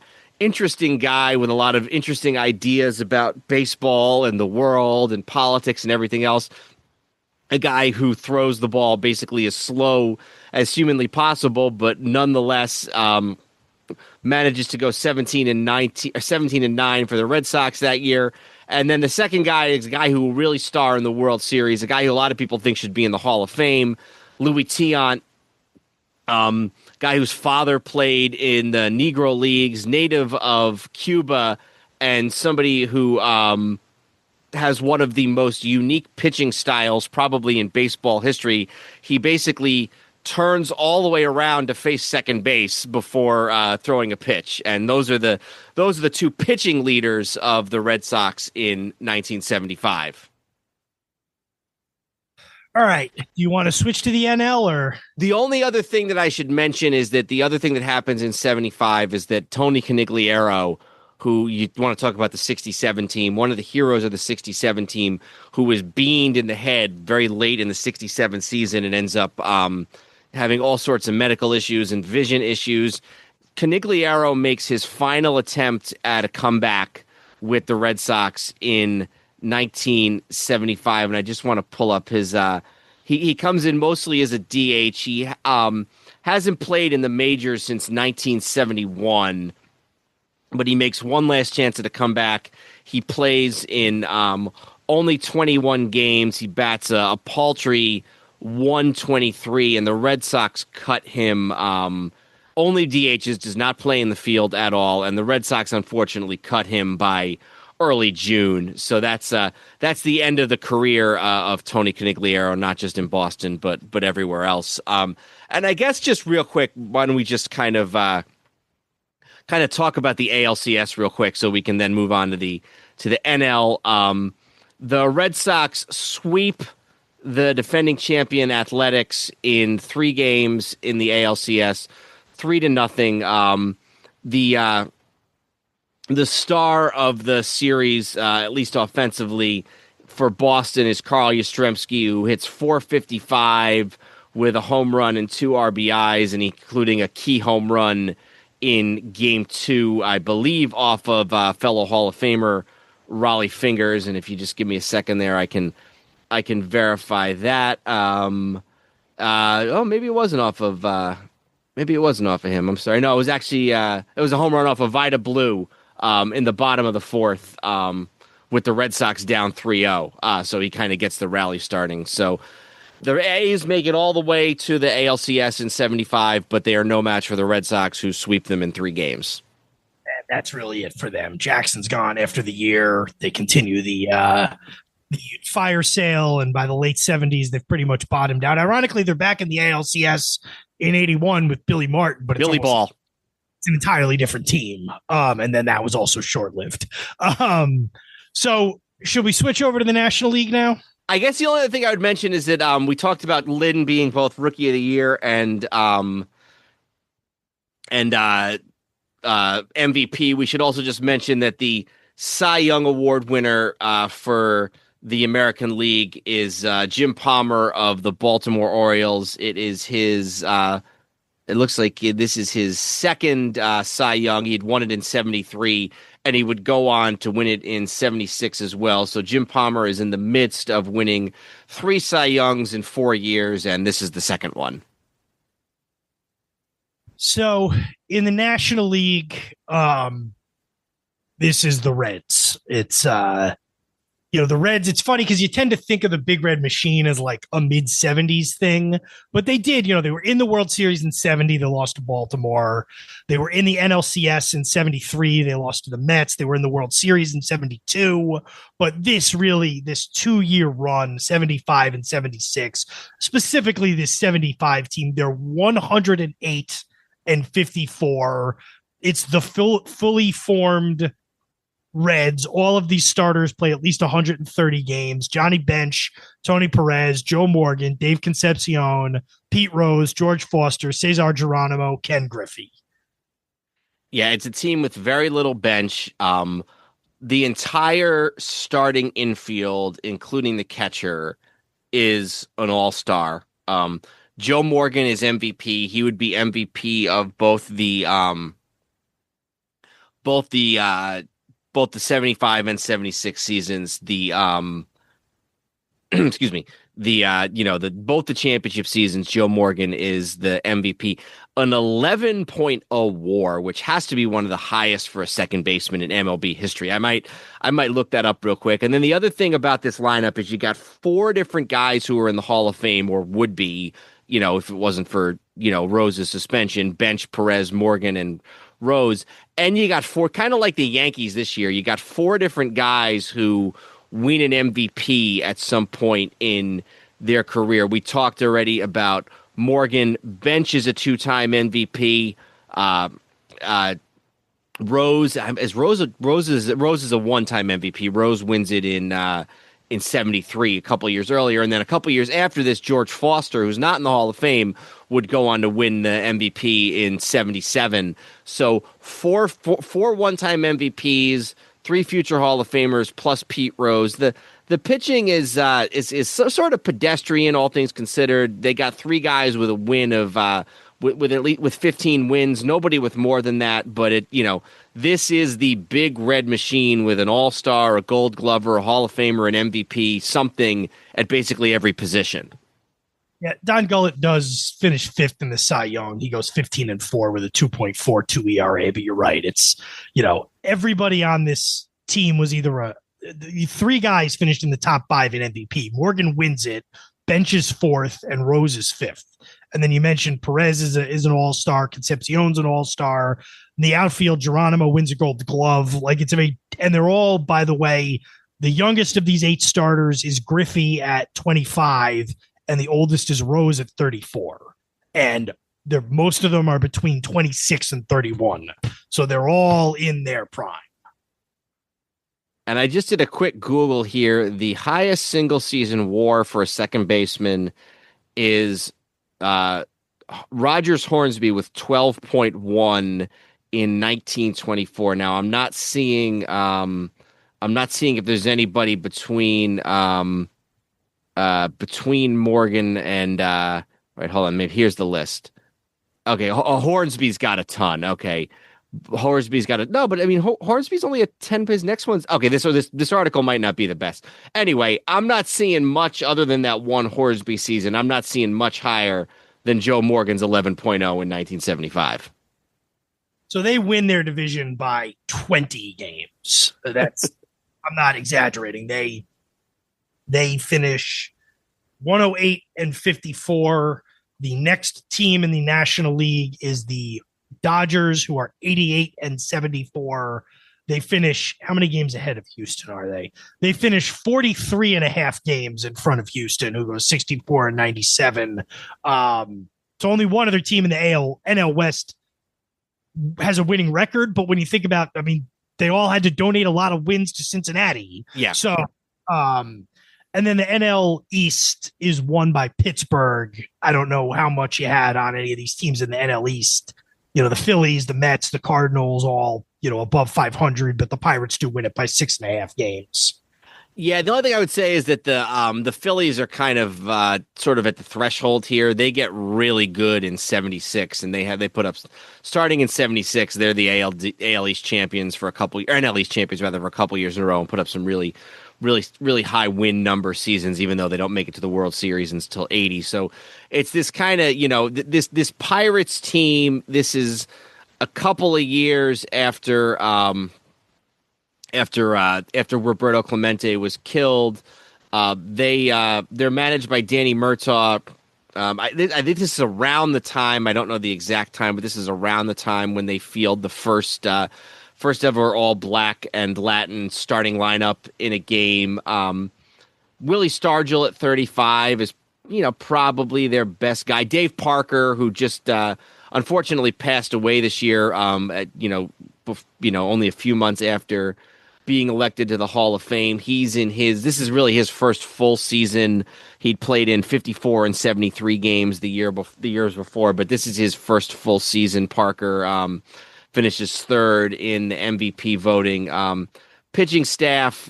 with a lot of interesting ideas about baseball and the world and politics and everything else. A guy who throws the ball basically as slow as humanly possible, but nonetheless manages to go 17 and 9 for the Red Sox that year. And then the second guy is a guy who will really star in the World Series, a guy who a lot of people think should be in the Hall of Fame, Louis Tiant, guy whose father played in the Negro Leagues, native of Cuba, and somebody who has one of the most unique pitching styles probably in baseball history. He basically turns all the way around to face second base before throwing a pitch, and those are the two pitching leaders of the Red Sox in 1975. All right. Do you want to switch to the NL or? The only other thing that I should mention is that the other thing that happens in 75 is that Tony Conigliaro, who you want to talk about the 67 team, one of the heroes of the 67 team, who was beamed in the head very late in the 67 season and ends up having all sorts of medical issues and vision issues. Conigliaro makes his final attempt at a comeback with the Red Sox in 1975, and I just want to pull up his he comes in mostly as a DH. He hasn't played in the majors since 1971, but he makes one last chance at a comeback. He plays in only 21 games. He bats a paltry 123, and the Red Sox cut him only DHs, does not play in the field at all, and the Red Sox unfortunately cut him by early June. So that's the end of the career of Tony Conigliaro, not just in Boston, but everywhere else. And I guess just real quick, why don't we just kind of talk about the ALCS real quick, so we can then move on to the NL. The Red Sox sweep the defending champion Athletics in 3 games in the ALCS, 3-0. The star of the series, at least offensively, for Boston is Carl Yastrzemski, who hits .455 with a home run and 2 RBIs, and including a key home run in Game 2, I believe, off of fellow Hall of Famer Raleigh Fingers. And if you just give me a second there, I can verify that. Maybe it wasn't off of him. I'm sorry. No, it was actually it was a home run off of Vida Blue in the bottom of the 4th with the Red Sox down 3-0. So he kind of gets the rally starting. So the A's make it all the way to the ALCS in 75, but they are no match for the Red Sox, who sweep them in 3 games. And that's really it for them. Jackson's gone after the year. They continue the fire sale, and by the late 70s, they've pretty much bottomed out. Ironically, they're back in the ALCS in 81 with Billy Martin, but Billy Ball. It's an entirely different team. And then that was also short-lived. So should we switch over to the National League now? I guess the only other thing I would mention is that we talked about Lynn being both Rookie of the Year and MVP. We should also just mention that the Cy Young Award winner for the American League is Jim Palmer of the Baltimore Orioles. It is his it looks like this is his second Cy Young. He had won it in 73, and he would go on to win it in 76 as well. So Jim Palmer is in the midst of winning 3 Cy Youngs in 4 years, and this is the second one. So in the National League, this is the Reds. It's the Reds, it's funny because you tend to think of the Big Red Machine as like a mid-70s thing, but they did, they were in the World Series in 70, they lost to Baltimore. They were in the NLCS in 73, they lost to the Mets. They were in the World Series in 72, but this 2-year run, 75 and 76, specifically this 75 team, they're 108 and 54. It's the fully formed Reds. All of these starters play at least 130 games. Johnny Bench, Tony Perez, Joe Morgan, Dave Concepcion, Pete Rose, George Foster, Cesar Geronimo, Ken Griffey. Yeah, it's a team with very little bench. The entire starting infield, including the catcher, is an all-star. Joe Morgan is MVP. He would be MVP of both the 75 and 76 seasons. Excuse me. Both the championship seasons, Joe Morgan is the MVP. An 11.0 WAR, which has to be one of the highest for a second baseman in MLB history. I might look that up real quick. And then the other thing about this lineup is you got 4 different guys who are in the Hall of Fame, or would be, if it wasn't for Rose's suspension: Bench, Perez, Morgan, and Rose, and you got four, kind of like the Yankees this year. You got four different guys who win an MVP at some point in their career. We talked already about Morgan. Bench is a two-time MVP. Rose is a one-time MVP. Rose wins it in 73, a couple of years earlier, and then a couple of years after this, George Foster, who's not in the Hall of Fame, would go on to win the MVP in 77. So four one-time MVPs, three future Hall of Famers, plus Pete Rose. The pitching is sort of pedestrian, all things considered. They got three guys with a win of with at least with 15 wins. Nobody with more than that. But this is the big red machine with an All-Star, a Gold Glover, a Hall of Famer, an MVP, something at basically every position. Yeah, Don Gullett does finish fifth in the Cy Young. He goes 15-4 with a 2.42 ERA. But you're right. It's, everybody on this team was either three guys finished in the top five in MVP. Morgan wins it, Bench is fourth, and Rose is fifth. And then you mentioned Perez is an all-star, Concepcion's an all-star. In the outfield, Geronimo wins a Gold Glove. And they're all, by the way, the youngest of these 8 starters is Griffey at 25, and the oldest is Rose at 34. And most of them are between 26 and 31. So they're all in their prime. And I just did a quick Google here. The highest single season WAR for a second baseman is Rogers Hornsby with 12.1 in 1924. Now I'm not seeing if there's anybody between Morgan and right. Hold on, maybe here's the list. Okay, Hornsby's got a ton. Okay. Hornsby's got no, but I mean, Hornsby's only at 10. His next one's okay. This article might not be the best. Anyway, I'm not seeing much other than that one Hornsby season. I'm not seeing much higher than Joe Morgan's 11.0 in 1975. So they win their division by 20 games. That's I'm not exaggerating. They finish 108-54. The next team in the National League is the Dodgers, who are 88-74. They finish, how many games ahead of Houston are they? They finish 43 and a half games in front of Houston, who goes 64-97. So only one other team in the NL West has a winning record. But when you think about, they all had to donate a lot of wins to Cincinnati. Yeah. So, and then the NL East is won by Pittsburgh. I don't know how much you had on any of these teams in the NL East. The Phillies, the Mets, the Cardinals, all, above 500, but the Pirates do win it by 6.5 games. Yeah, the only thing I would say is that the Phillies are kind of sort of at the threshold here. They get really good in 76, and they put up, starting in 76, they're the AL East champions for a couple, or NL East champions rather, for a couple years in a row, and put up some really high win number seasons, even though they don't make it to the World Series until 80. So it's this kind of, this Pirates team. This is a couple of years after Roberto Clemente was killed. They're managed by Danny Murtaugh. I think this is around the time, I don't know the exact time, but this is around the time when they field the first ever all black and Latin starting lineup in a game. Willie Stargell at 35 is, probably their best guy. Dave Parker, who just unfortunately passed away this year, only a few months after being elected to the Hall of Fame. This is really his first full season. He'd played in 54 and 73 games the years before, but this is his first full season. Parker finishes third in the MVP voting. Pitching staff,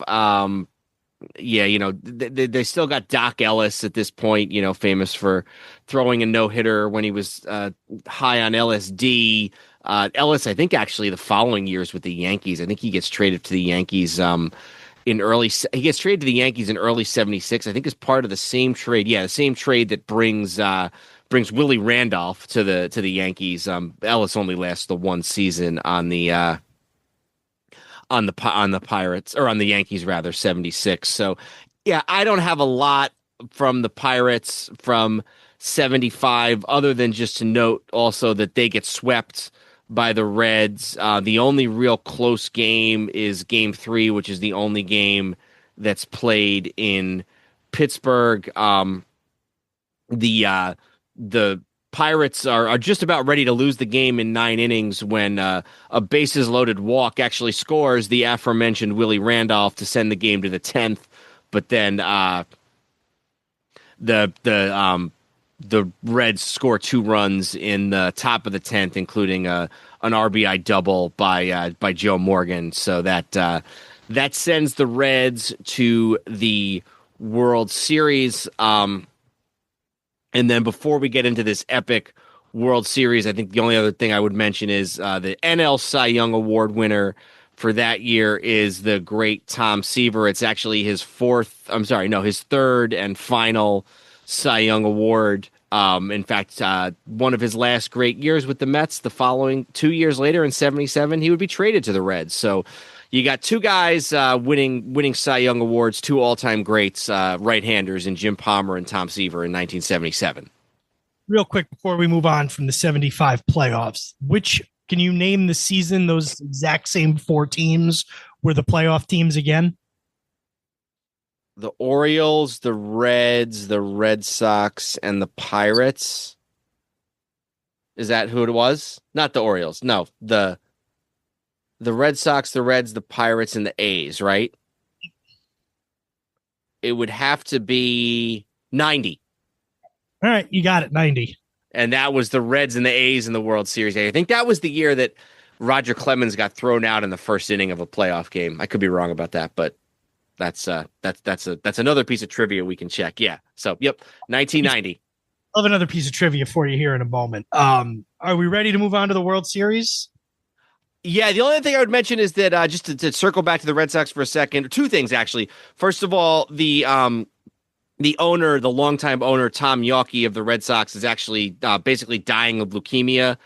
they still got Doc Ellis at this point, famous for throwing a no-hitter when he was high on LSD. Ellis, I think actually the following years with the Yankees, I think he gets traded to the Yankees in early 76, I think, as part of the same trade. Yeah, the same trade that brings Willie Randolph to the Yankees. Ellis only lasts the one season on the Pirates, or on the Yankees rather, 76. So yeah, I don't have a lot from the Pirates from 75, other than just to note also that they get swept by the Reds. The only real close game is Game 3, which is the only game that's played in Pittsburgh. The Pirates are just about ready to lose the game in 9 innings when a bases loaded walk actually scores the aforementioned Willie Randolph to send the game to the 10th. But then the Reds score 2 runs in the top of the 10th, including an RBI double by Joe Morgan. So that sends the Reds to the World Series. And then before we get into this epic World Series, I think the only other thing I would mention is the NL Cy Young Award winner for that year is the great Tom Seaver. It's actually his third and final Cy Young Award. In fact, one of his last great years with the Mets, the following 2 years later in 1977, he would be traded to the Reds. So you got 2 guys winning Cy Young Awards, 2 all-time greats, right-handers in Jim Palmer and Tom Seaver in 1977. Real quick before we move on from the 75 playoffs, can you name the season those exact same 4 teams were the playoff teams again? The Orioles, the Reds, the Red Sox, and the Pirates. Is that who it was? Not the Orioles. No, the Red Sox, the Reds, the Pirates, and the A's, right? It would have to be 90. All right, you got it, 90. And that was the Reds and the A's in the World Series. I think that was the year that Roger Clemens got thrown out in the first inning of a playoff game. I could be wrong about that, but that's another piece of trivia we can check. Yeah. So, yep, 1990. I'll have another piece of trivia for you here in a moment. Are we ready to move on to the World Series? Yeah, the only thing I would mention is that just to circle back to the Red Sox for a second, 2 things actually. First of all, the owner, the longtime owner, Tom Yawkey of the Red Sox, is actually basically dying of leukemia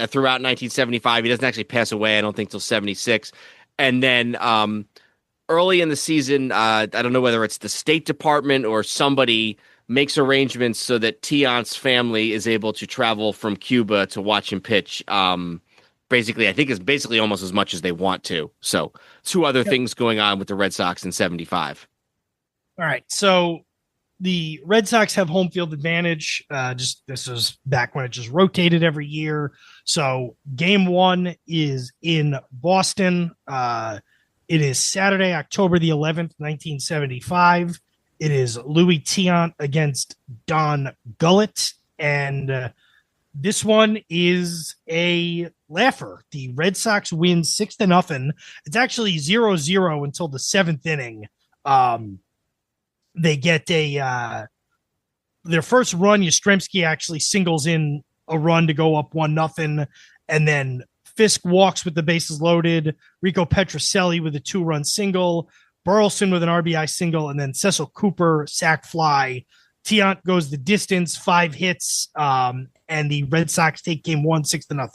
throughout 1975. He doesn't actually pass away, I don't think, till 76. And then early in the season, I don't know whether it's the State Department or somebody makes arrangements so that Tiant's family is able to travel from Cuba to watch him pitch. Basically, I think it's basically almost as much as they want to. So 2 other things going on with the Red Sox in 75. All right. So the Red Sox have home field advantage. This is back when it just rotated every year. So game 1 is in Boston. It is Saturday, October the 11th, 1975. It is Louis Tiant against Don Gullett. And this one is a laugher. The Red Sox win 6-0. It's actually 0-0 until the 7th inning. They get their first run. Yastrzemski actually singles in a run to go up 1-0, and then Fisk walks with the bases loaded. Rico Petrocelli with a 2-run single. Burleson with an RBI single, and then Cecil Cooper sac fly. Tiant goes the distance, 5 hits, and the Red Sox take game 1, 6-0.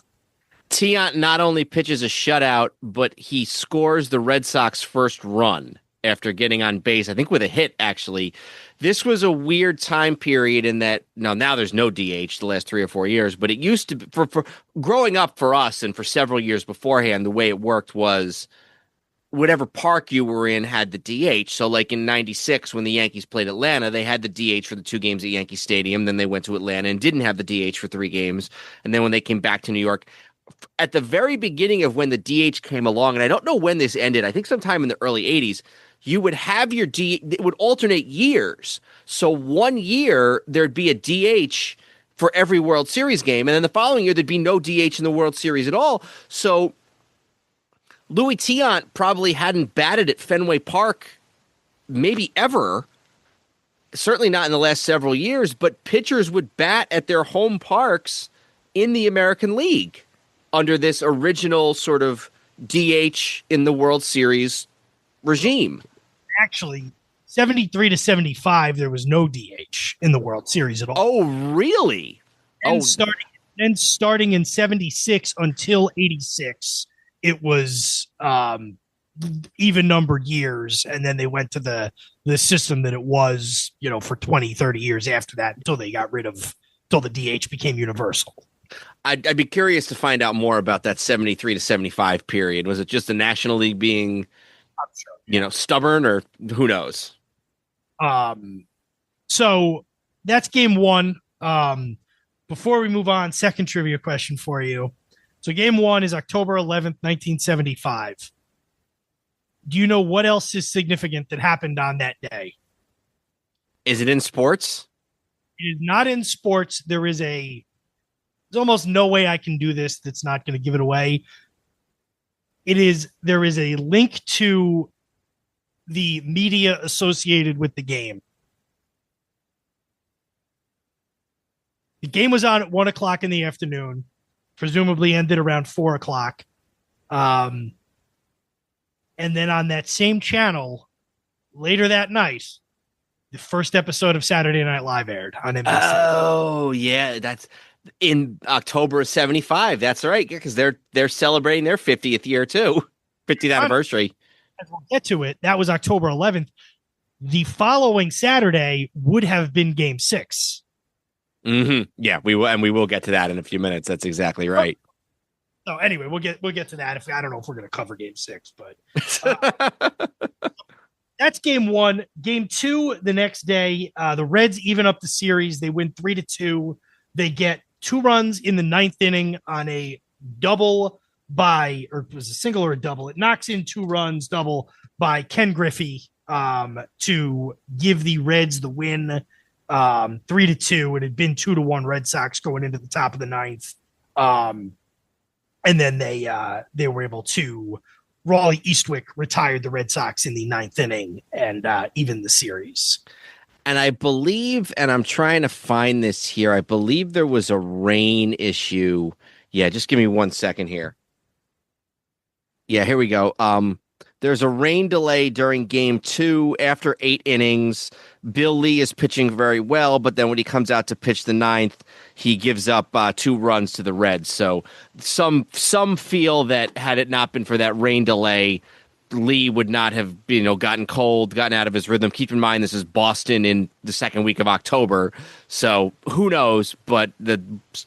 Tiant not only pitches a shutout, but he scores the Red Sox first run after getting on base, I think with a hit, actually. This was a weird time period in that now there's no DH the last 3 or 4 years, but it used to be, for growing up for us and for several years beforehand, the way it worked was whatever park you were in had the DH. So like in 96, when the Yankees played Atlanta, they had the DH for the 2 games at Yankee Stadium. Then they went to Atlanta and didn't have the DH for 3 games. And then when they came back to New York, at the very beginning of when the DH came along, and I don't know when this ended, I think sometime in the early 80s, you would have your it would alternate years. So 1 year there'd be a DH for every World Series game, and then the following year there'd be no DH in the World Series at all. So Louis Tiant probably hadn't batted at Fenway Park maybe ever, certainly not in the last several years, but pitchers would bat at their home parks in the American League under this original sort of DH in the World Series regime. Actually, 73-75, there was no DH in the World Series at all. Oh, really? And starting in 76 until 86, it was even numbered years, and then they went to the system that it was, for 20, 30 years after that until the DH became universal. I'd be curious to find out more about that 73 to 75 period. Was it just the National League being, stubborn, or who knows? So that's game one. Before we move on, second trivia question for you. So game one is October 11th, 1975. Do you know what else is significant that happened on that day? Is it in sports? It is not in sports. There's almost no way I can do this that's not going to give it away. There is a link to the media associated with the game. The game was on at 1:00 in the afternoon, presumably ended around 4:00. And then on that same channel, later that night, the first episode of Saturday Night Live aired on NBC. Oh, yeah, that's in October of 75. That's right, because they're celebrating their 50th year too, 50th anniversary. As we'll get to it, that was October 11th. The following Saturday would have been Game 6. Mm-hmm. Yeah, we will get to that in a few minutes. That's exactly right. So anyway, we'll get to that. I don't know if we're going to cover Game 6, but that's game one. Game two, the next day, the Reds even up the series. They win 3-2. They get 2 runs in the 9th inning on a double by, or it was a single or a double. It knocks in 2 runs, double by Ken Griffey to give the Reds the win, 3-2. It had been 2-1 Red Sox going into the top of the 9th. And then they were able to, Raleigh Eastwick retired the Red Sox in the 9th inning and even the series. And I believe, and I'm trying to find this here, I believe there was a rain issue. Yeah, just give me 1 second here. Yeah, here we go. There's a rain delay during game 2 after 8 innings. Bill Lee is pitching very well, but then when he comes out to pitch the 9th, he gives up 2 runs to the Reds. So some feel that had it not been for that rain delay, Lee would not have gotten out of his rhythm. Keep in mind, this is Boston in the second week of October, so who knows? But the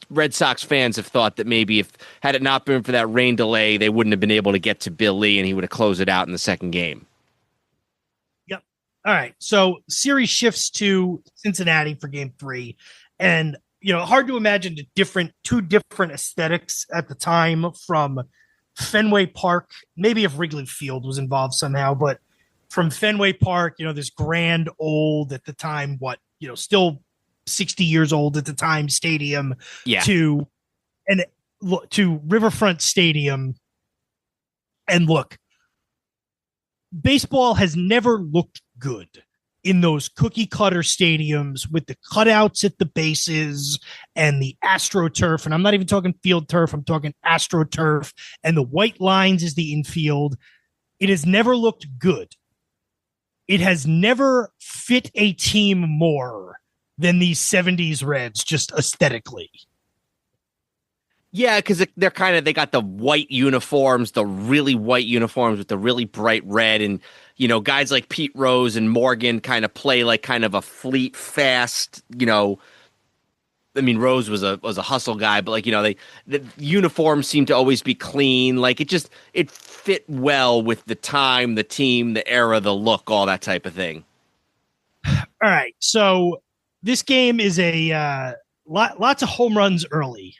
Red Sox fans have thought that maybe had it not been for that rain delay, they wouldn't have been able to get to Bill Lee, and he would have closed it out in the second game. Yep. All right. So series shifts to Cincinnati for game 3, and hard to imagine two different aesthetics at the time from Fenway Park, maybe if Wrigley Field was involved somehow, but from Fenway Park, this grand old at the time, still 60 years old at the time stadium, to Riverfront Stadium. And look, baseball has never looked good in those cookie cutter stadiums with the cutouts at the bases and the AstroTurf. And I'm not even talking field turf. I'm talking AstroTurf, and the white lines is the infield. It has never looked good. It has never fit a team more than these 70s Reds, just aesthetically. Yeah, because they got the white uniforms, the really white uniforms with the really bright red, and guys like Pete Rose and Morgan kind of play like kind of a fleet, fast. Rose was a hustle guy, but the uniforms seem to always be clean. Like it fit well with the time, the team, the era, the look, all that type of thing. All right, so this game is a lots of home runs early.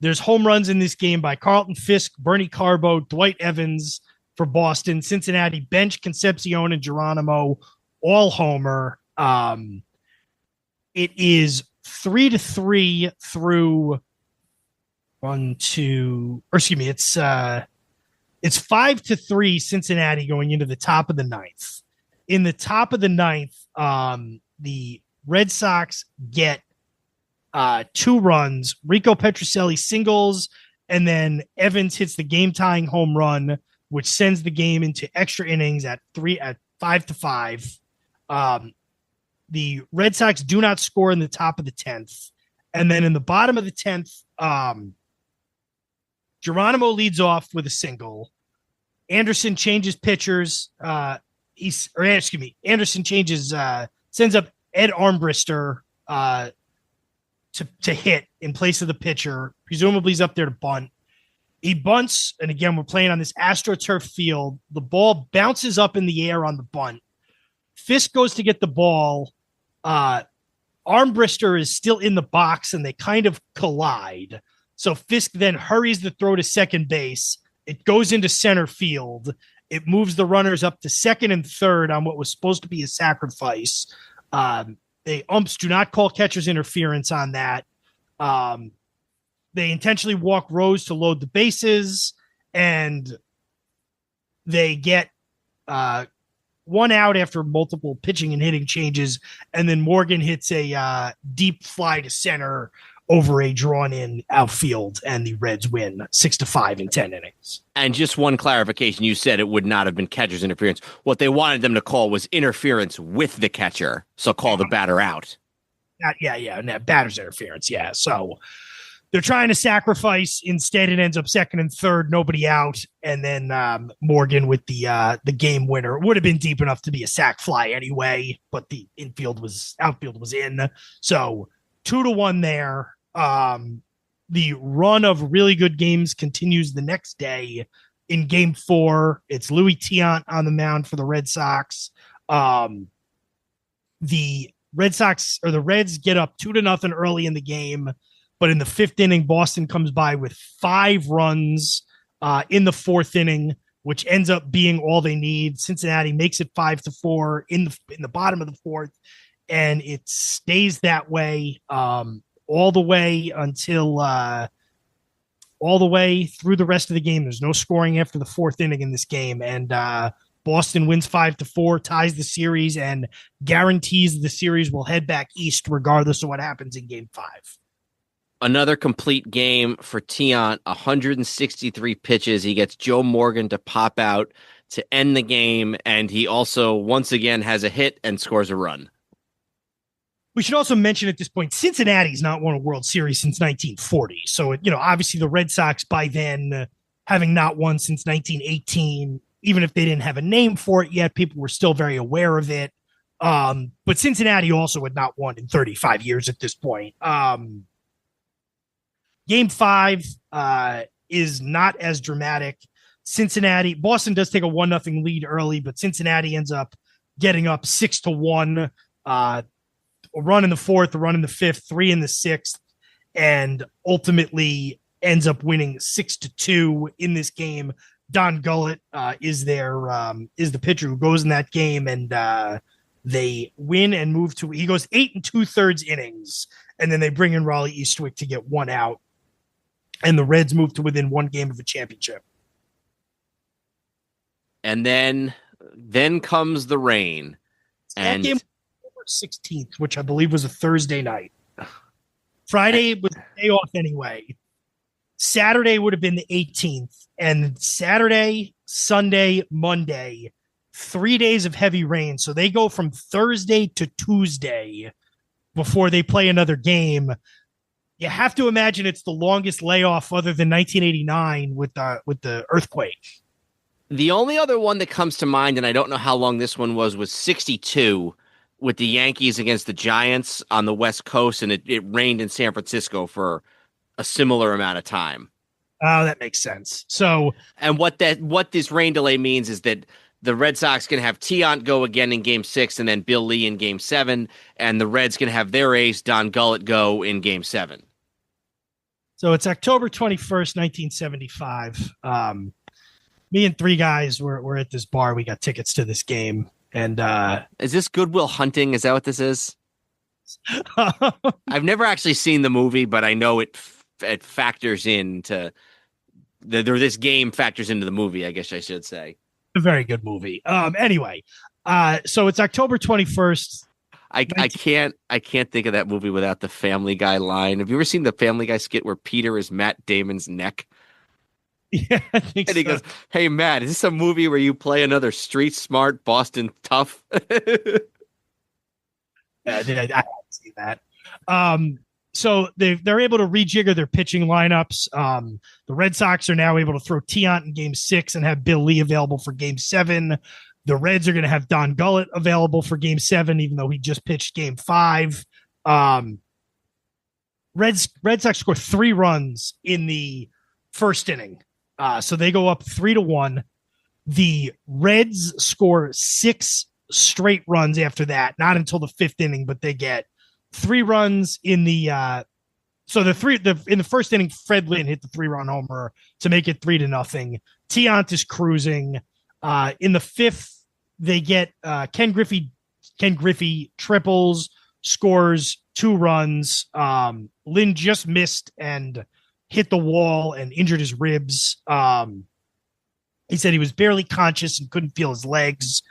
There's home runs in this game by Carlton Fisk, Bernie Carbo, Dwight Evans for Boston. Cincinnati bench Concepcion and Geronimo, all homer. It is 3-3 through it's 5-3 Cincinnati going into the top of the 9th. In the top of the 9th, the Red Sox get 2 runs. Rico Petrocelli singles, and then Evans hits the game-tying home run, which sends the game into extra innings at 5-5. The Red Sox do not score in the top of the 10th, and then in the bottom of the 10th, Geronimo leads off with a single. Anderson changes pitchers. Anderson changes, sends up Ed Armbrister. to hit in place of the pitcher. Presumably he's up there to bunt. He bunts, and again, we're playing on this AstroTurf field. The ball bounces up in the air on the bunt. Fisk goes to get the ball. Armbrister is still in the box, and they kind of collide. So Fisk then hurries the throw to second base. It goes into center field. It moves the runners up to second and third on what was supposed to be a sacrifice. The umps do not call catcher's interference on that. They intentionally walk Rose to load the bases, and they get one out after multiple pitching and hitting changes, and then Morgan hits a deep fly to center over a drawn-in outfield, and the Reds win 6-5 in 10 innings. And just one clarification, you said it would not have been catcher's interference. What they wanted them to call was interference with the catcher, so call the batter out. Batter's interference, yeah. So they're trying to sacrifice. Instead, it ends up second and third, nobody out, and then Morgan with the game winner. It would have been deep enough to be a sac fly anyway, but the outfield was in. So 2-1 there. The run of really good games continues the next day. In game 4, it's Louis Tiant on the mound for the Red Sox. The Reds get up 2-0 early in the game, but in the 5th inning, Boston comes by with 5 runs in the 4th inning, which ends up being all they need. Cincinnati makes it 5-4 in the bottom of the 4th, and it stays that way all the way through the rest of the game. There's no scoring after the 4th inning in this game, and Boston wins 5-4, ties the series, and guarantees the series will head back east regardless of what happens in game 5. Another complete game for Tiant, 163 pitches. He gets Joe Morgan to pop out to end the game, and he also once again has a hit and scores a run. We should also mention at this point, Cincinnati's not won a World Series since 1940. So, obviously the Red Sox by then, having not won since 1918, even if they didn't have a name for it yet, people were still very aware of it. But Cincinnati also had not won in 35 years at this point. Game 5 is not as dramatic. Boston does take a 1-0 lead early, but Cincinnati ends up getting up 6-1. A run in the 4th, a run in the 5th, 3 in the 6th, and ultimately ends up winning 6-2 in this game. Don Gullett is the pitcher who goes in that game, and they win and move to. He goes 8 2/3 innings, and then they bring in Raleigh Eastwick to get 1 out, and the Reds move to within 1 game of a championship. And then comes the rain, and that game 16th, which I believe was a Thursday night. Friday was a day off anyway. Saturday would have been the 18th, and Saturday, Sunday, Monday, 3 days of heavy rain. So they go from Thursday to Tuesday before they play another game. You have to imagine it's the longest layoff other than 1989 with the earthquake. The only other one that comes to mind, and I don't know how long this one was 62 with the Yankees against the Giants on the West Coast, and it rained in San Francisco for a similar amount of time. Oh, that makes sense. So, and what this rain delay means is that the Red Sox can have Tiant go again in Game 6, and then Bill Lee in Game 7, and the Reds can have their ace Don Gullett go in Game 7. So it's October 21st, 1975. Me and 3 guys were at this bar. We got tickets to this game. And is this Good Will Hunting? Is that what this is? I've never actually seen the movie, but I know it factors into this game factors into the movie, I guess I should say. A very good movie. Anyway, so it's October 21st. I can't think of that movie without the Family Guy line. Have you ever seen the Family Guy skit where Peter is Matt Damon's neck? Yeah, I think and he goes, "Hey Matt, is this a movie where you play another street smart Boston tough?" Yeah, I haven't seen that. So they're able to rejigger their pitching lineups. The Red Sox are now able to throw Tiant in Game 6 and have Bill Lee available for Game 7. The Reds are going to have Don Gullett available for Game 7, even though he just pitched Game 5. Red Sox score 3 runs in the first inning. So they go up 3-1. The Reds score 6 straight runs after that, not until the 5th inning, but they get 3 runs in the in the first inning. Fred Lynn hit the 3-run homer to make it 3-0. Tiant is cruising. In the 5th, they get Ken Griffey triples, scores 2 runs. Lynn just missed and hit the wall and injured his ribs. He said he was barely conscious and couldn't feel his legs.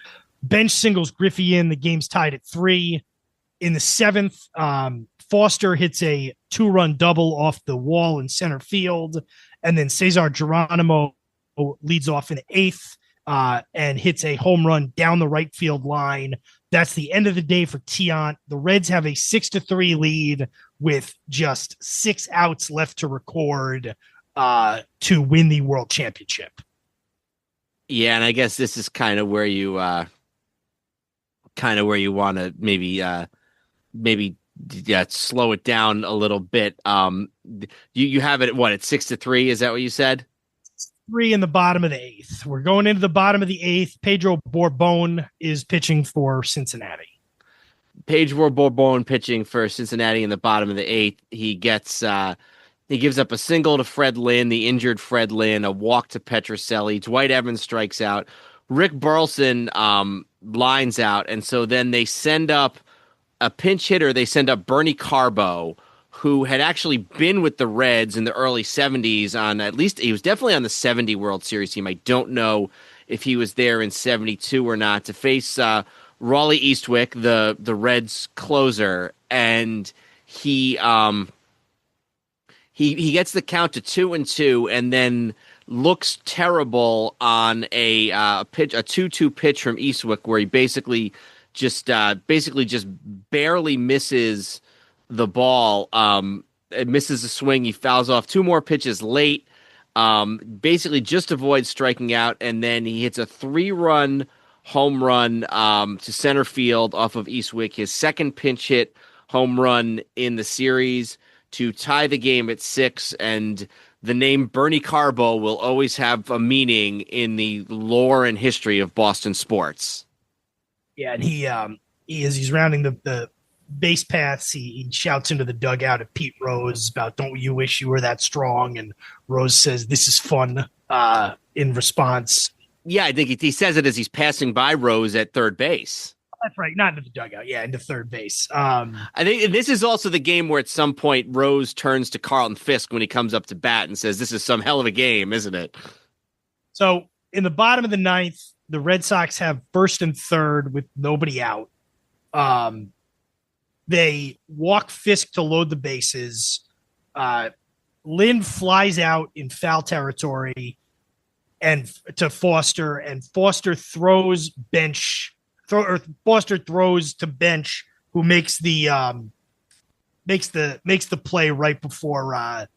Bench singles Griffey in. The game's tied at 3. In the 7th, Foster hits a 2-run double off the wall in center field. And then Cesar Geronimo leads off in the 8th and hits a home run down the right field line. That's the end of the day for Tiant. The Reds have a 6-3 lead with just 6 outs left to record to win the World Championship. Yeah, and I guess this is kind of where you want to maybe slow it down a little bit. You have it at what, at 6-3? Is that what you said? 3 in the bottom of the 8th. We're going into the bottom of the 8th. Pedro Bourbon is pitching for Cincinnati. Pedro Bourbon pitching for Cincinnati in the bottom of the 8th. He gives up a single to Fred Lynn, the injured Fred Lynn, a walk to Petrocelli. Dwight Evans strikes out. Rick Burleson lines out, and so then they send up a pinch hitter. They send up Bernie Carbo, who had actually been with the Reds in the early 70s on, at least he was definitely on the 70 World Series team. I don't know if he was there in 72 or not, to face Raleigh Eastwick, the Reds closer, and he gets the count to 2-2, and then looks terrible on a 2-2 pitch from Eastwick, where he basically just barely misses the ball. It misses the swing. He fouls off 2 more pitches late. Basically just avoids striking out, and then he hits a 3-run home run to center field off of Eastwick, his second pinch hit home run in the series to tie the game at 6. And the name Bernie Carbo will always have a meaning in the lore and history of Boston sports. Yeah, and he's rounding the base paths. He shouts into the dugout at Pete Rose about, "Don't you wish you were that strong?" And Rose says, "This is fun," in response. Yeah, I think he says it as he's passing by Rose at third base. That's right. Not into the dugout. Yeah, into third base. I think this is also the game where at some point Rose turns to Carlton Fisk when he comes up to bat and says, "This is some hell of a game, isn't it?" So in the bottom of the 9th, the Red Sox have first and third with nobody out. They walk Fisk to load the bases. Lynn flies out in foul territory and to Foster, and Foster throws to Bench, who makes the play right before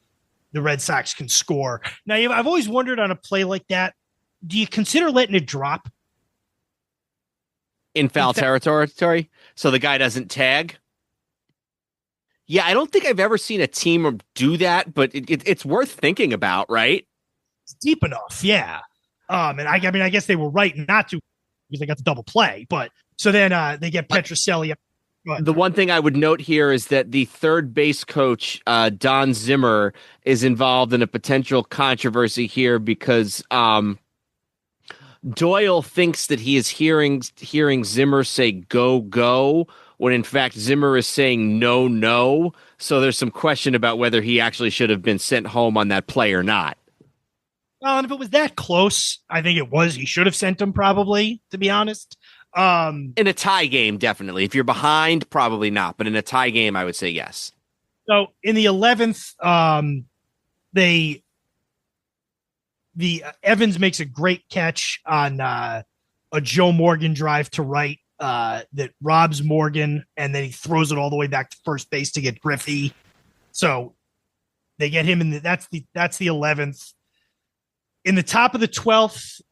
the Red Sox can score. Now, I've always wondered on a play like that, do you consider letting it drop in foul territory so the guy doesn't tag? Yeah, I don't think I've ever seen a team do that, but it's worth thinking about, right? It's deep enough, yeah. And I guess they were right not to, because they got the double play. But so then they get Petrocelli. The one thing I would note here is that the third base coach, Don Zimmer, is involved in a potential controversy here because Doyle thinks that he is hearing Zimmer say "go, go," when in fact Zimmer is saying "no, no." So there's some question about whether he actually should have been sent home on that play or not. Well, and if it was that close, I think it was. He should have sent him, probably, to be honest. In a tie game, definitely. If you're behind, probably not. But in a tie game, I would say yes. So in the 11th, Evans makes a great catch on a Joe Morgan drive to right that robs Morgan, and then he throws it all the way back to first base to get Griffey. So they get him in that's the 11th. In the top of the 12th,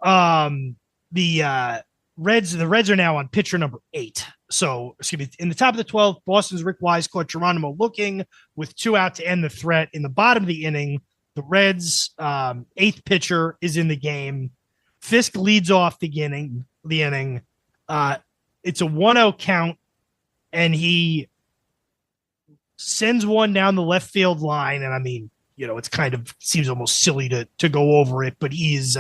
the The Reds are now on pitcher number 8. So, excuse me, in the top of the 12th, Boston's Rick Wise caught Geronimo looking with 2 out to end the threat. In the bottom of the inning, the Reds' 8th pitcher is in the game. Fisk leads off the inning. It's a 1-0 count, and he sends one down the left field line. And I mean, it's kind of seems almost silly to go over it, but he's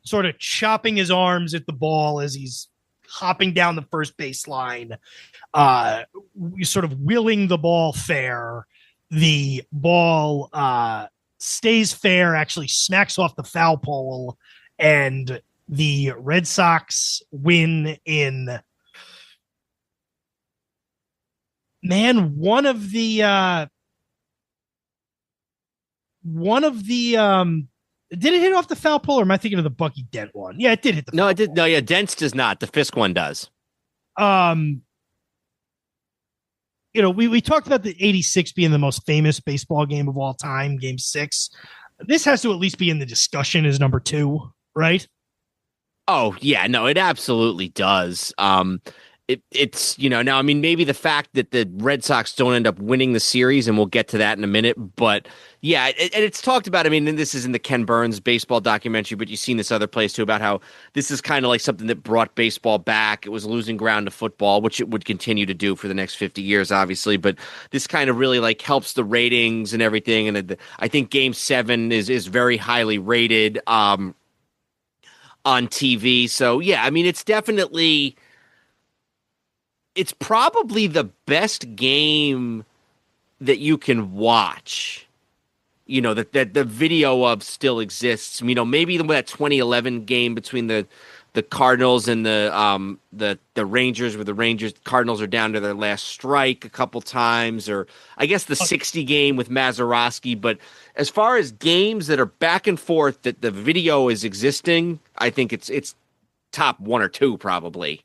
sort of chopping his arms at the ball as he's hopping down the first base line, sort of wheeling the ball fair. The ball stays fair, actually smacks off the foul pole, and the Red Sox win in one of the did it hit off the foul pole, or am I thinking of the Bucky Dent one? Yeah, it did hit the foul No, it did. pole. No, yeah, Dent's does not. The Fisk one does. We talked about the 86 being the most famous baseball game of all time, Game 6. This has to at least be in the discussion as number 2, right? Oh, yeah, no, it absolutely does. It's now, I mean, maybe the fact that the Red Sox don't end up winning the series, and we'll get to that in a minute, but yeah, and it's talked about, I mean, and this is in the Ken Burns baseball documentary, but you've seen this other place too, about how this is kind of like something that brought baseball back. It was losing ground to football, which it would continue to do for the next 50 years, obviously, but this kind of really like helps the ratings and everything, and I think Game 7 is very highly rated on TV, so yeah, I mean, it's probably the best game that you can watch, that the video of still exists. Maybe that 2011 game between the Cardinals and the Rangers, where the Cardinals are down to their last strike a couple times, or I guess the 60 game with Mazeroski. But as far as games that are back and forth that the video is existing, I think it's top 1 or 2 probably.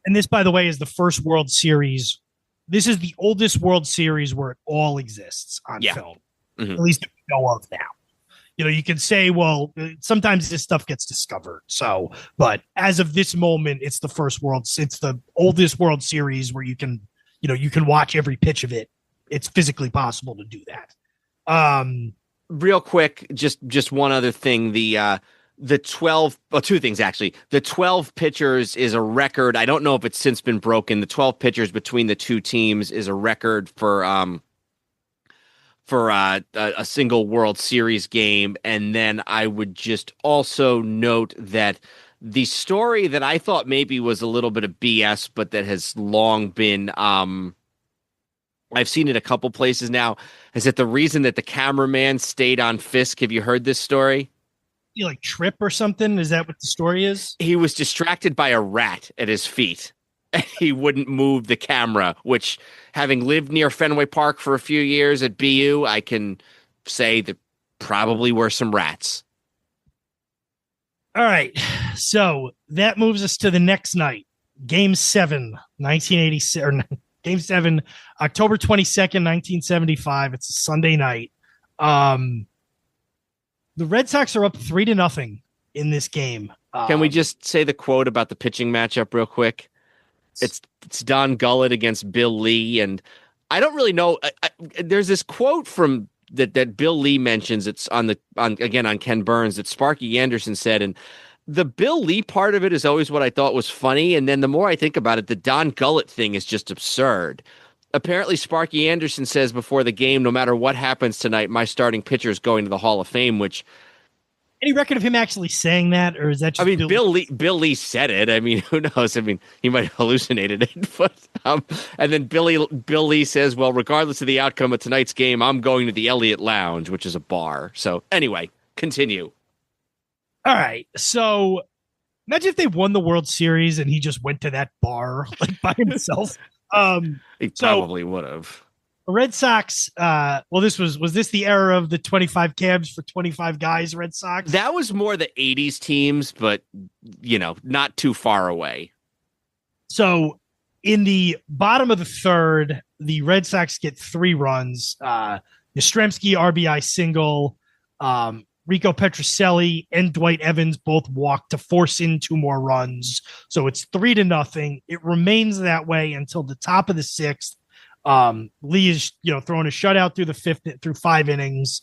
And this, by the way, is the first World Series. This is the oldest World Series where it all exists on film, at least we know of now. You can say, well, sometimes this stuff gets discovered. So, but as of this moment, it's the oldest World Series where you can watch every pitch of it. It's physically possible to do that. Real quick, just one other thing. The 12, well, 2 things actually. The 12 pitchers is a record. I don't know if it's since been broken. The 12 pitchers between the 2 teams is a record for a single World Series game. And then I would just also note that the story that I thought maybe was a little bit of BS, but that has long been I've seen it a couple places now, is that the reason that the cameraman stayed on Fisk. Have you heard this story? You like trip or something? Is that what the story is? He was distracted by a rat at his feet, and he wouldn't move the camera, which, having lived near Fenway Park for a few years at BU, I can say that probably were some rats. All right. So that moves us to the next night. Game 7, 1986, or Game 7, October 22nd, 1975. It's a Sunday night. The Red Sox are up 3-0 in this game. Can we just say the quote about the pitching matchup real quick? It's Don Gullett against Bill Lee, and I don't really know. There's this quote from that Bill Lee mentions. It's on Ken Burns that Sparky Anderson said, and the Bill Lee part of it is always what I thought was funny, and then the more I think about it, the Don Gullett thing is just absurd. Apparently, Sparky Anderson says before the game, no matter what happens tonight, my starting pitcher is going to the Hall of Fame, which... Any record of him actually saying that, or is that just... I mean, Bill Lee said it. I mean, who knows? I mean, he might have hallucinated it. But, and then Bill Lee says, well, regardless of the outcome of tonight's game, I'm going to the Elliott Lounge, which is a bar. So, anyway, continue. All right, so... Imagine if they won the World Series and he just went to that bar like by himself. He probably would have. The Red Sox, was this the era of the 25 cabs for 25 guys, Red Sox? That was more the 80s teams, but, not too far away. So in the bottom of the third, the Red Sox get 3 runs. Yastrzemski RBI single. Rico Petrocelli and Dwight Evans both walked to force in 2 more runs. So it's 3-0. It remains that way until the top of the 6th. Lee is, throwing a shutout through the 5th, through 5 innings.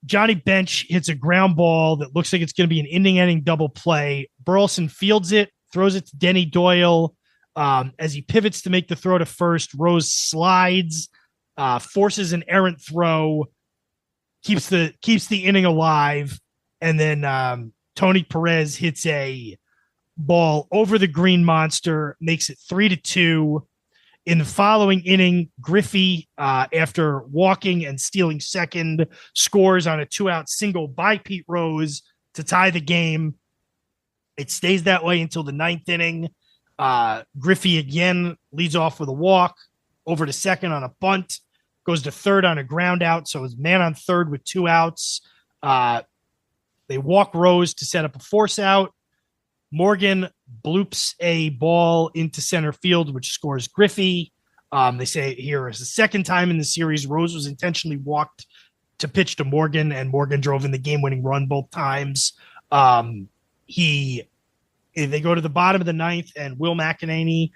Johnny Bench hits a ground ball that looks like it's going to be an inning-ending double play. Burleson fields it, throws it to Denny Doyle. As he pivots to make the throw to first, Rose slides, forces an errant throw, keeps the inning alive, and then Tony Perez hits a ball over the green monster, makes it 3-2. In the following inning, Griffey, after walking and stealing second, scores on a 2-out single by Pete Rose to tie the game. It stays that way until the 9th inning. Griffey again leads off with a walk, over to second on a bunt, goes to third on a ground out. So his man on third with 2 outs. They walk Rose to set up a force out. Morgan bloops a ball into center field, which scores Griffey. They say here is the second time in the series Rose was intentionally walked to pitch to Morgan, and Morgan drove in the game-winning run both times. They go to the bottom of the 9th, and Will McEnany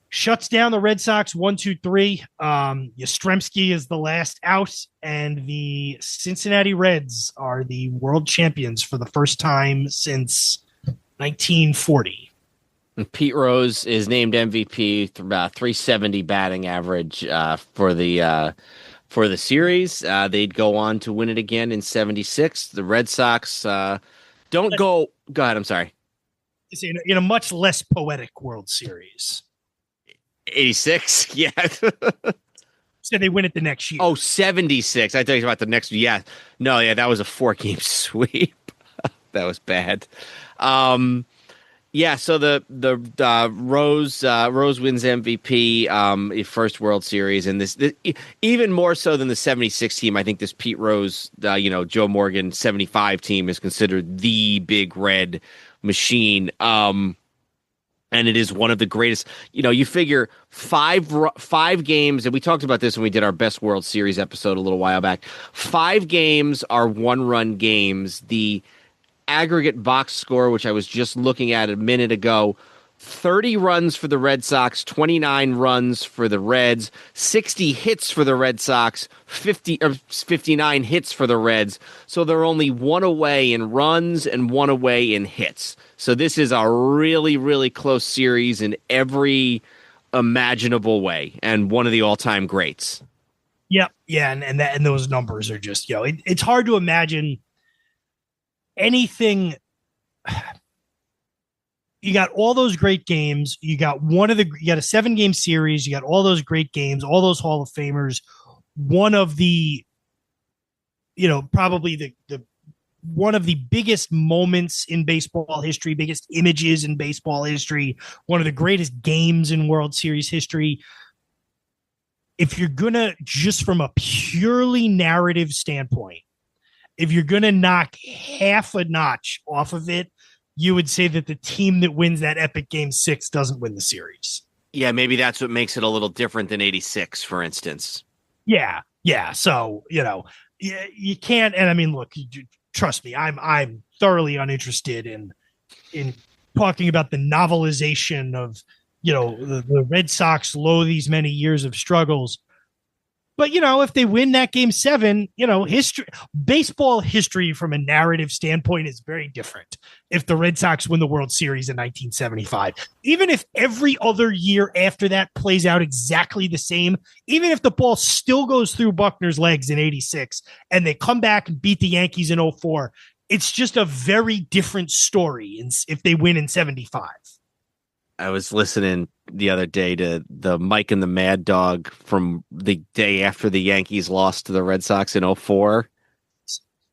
shuts down the Red Sox 1-2-3. Yastrzemski is the last out, and the Cincinnati Reds are the world champions for the first time since 1940. And Pete Rose is named MVP, about 370 batting average for the series. They'd go on to win it again in 76. The Red Sox don't go. Go ahead. I'm sorry. In a much less poetic World Series. 86. Yeah. So they win it the next year. Oh, 76. I thought you were about the next. Yeah. No, yeah, that was a 4-game sweep. That was bad. Yeah, so the Rose wins MVP, first World Series, and this even more so than the 76 team. I think this Pete Rose, Joe Morgan 75 team is considered the big red machine. And it is one of the greatest. You figure five games, and we talked about this when we did our best World Series episode a little while back. 5 games are 1-run games. The aggregate box score, which I was just looking at a minute ago, 30 runs for the Red Sox, 29 runs for the Reds, 60 hits for the Red Sox, 59 hits for the Reds. So they're only 1 away in runs and 1 away in hits. So this is a really, really close series in every imaginable way, and one of the all-time greats. Yep. Yeah, and those numbers are just, it's hard to imagine anything. You got all those great games. You got a 7-game series. You got all those great games, all those Hall of Famers. One of the, probably the one of the biggest moments in baseball history, biggest images in baseball history, one of the greatest games in World Series history. If you're gonna, just from a purely narrative standpoint, if you're going to knock half a notch off of it, you would say that the team that wins that epic Game 6 doesn't win the series. Yeah, maybe that's what makes it a little different than 86, for instance. Yeah. So, you can't. And I mean, look, trust me, I'm thoroughly uninterested in talking about the novelization of, the Red Sox these many years of struggles. But, if they win that Game 7, baseball history from a narrative standpoint is very different if the Red Sox win the World Series in 1975. Even if every other year after that plays out exactly the same, even if the ball still goes through Buckner's legs in 86 and they come back and beat the Yankees in 04, it's just a very different story if they win in 75. I was listening the other day to the Mike and the Mad Dog from the day after the Yankees lost to the Red Sox in 04.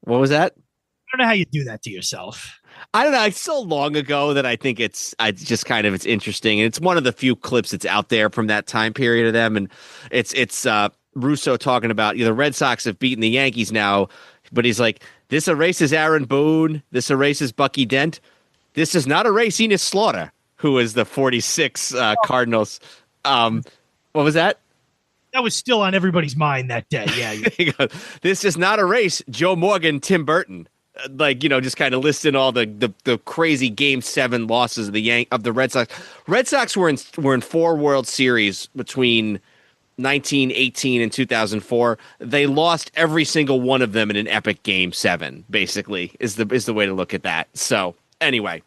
What was that? I don't know how you do that to yourself. I don't know. It's so long ago that I think it's interesting. And it's one of the few clips that's out there from that time period of them. And it's Russo talking about, the Red Sox have beaten the Yankees now, but he's like, this erases Aaron Boone. This erases Bucky Dent. This is not erasing Enos Slaughter, who is the 46 Cardinals. What was that? That was still on everybody's mind that day. Yeah. This is not a race. Joe Morgan, Tim Burton. Just kind of listing all the crazy Game 7 losses of the Red Sox. Red Sox were in 4 World Series between 1918 and 2004. They lost every single one of them in an epic Game 7. Basically, is the way to look at that. So anyway,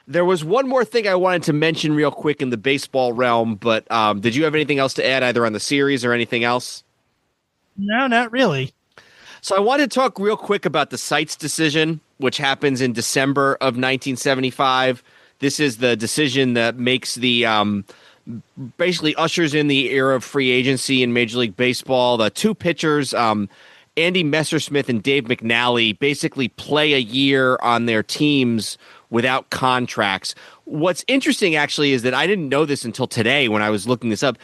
there was one more thing I wanted to mention real quick in the baseball realm, but did you have anything else to add, either on the series or anything else? No, not really. So I want to talk real quick about the Seitz decision, which happens in December of 1975. This is the decision that makes the basically ushers in the era of free agency in Major League Baseball. The 2 pitchers, Andy Messersmith and Dave McNally, basically play a year on their teams without contracts. What's interesting, actually, is that I didn't know this until today when I was looking this up.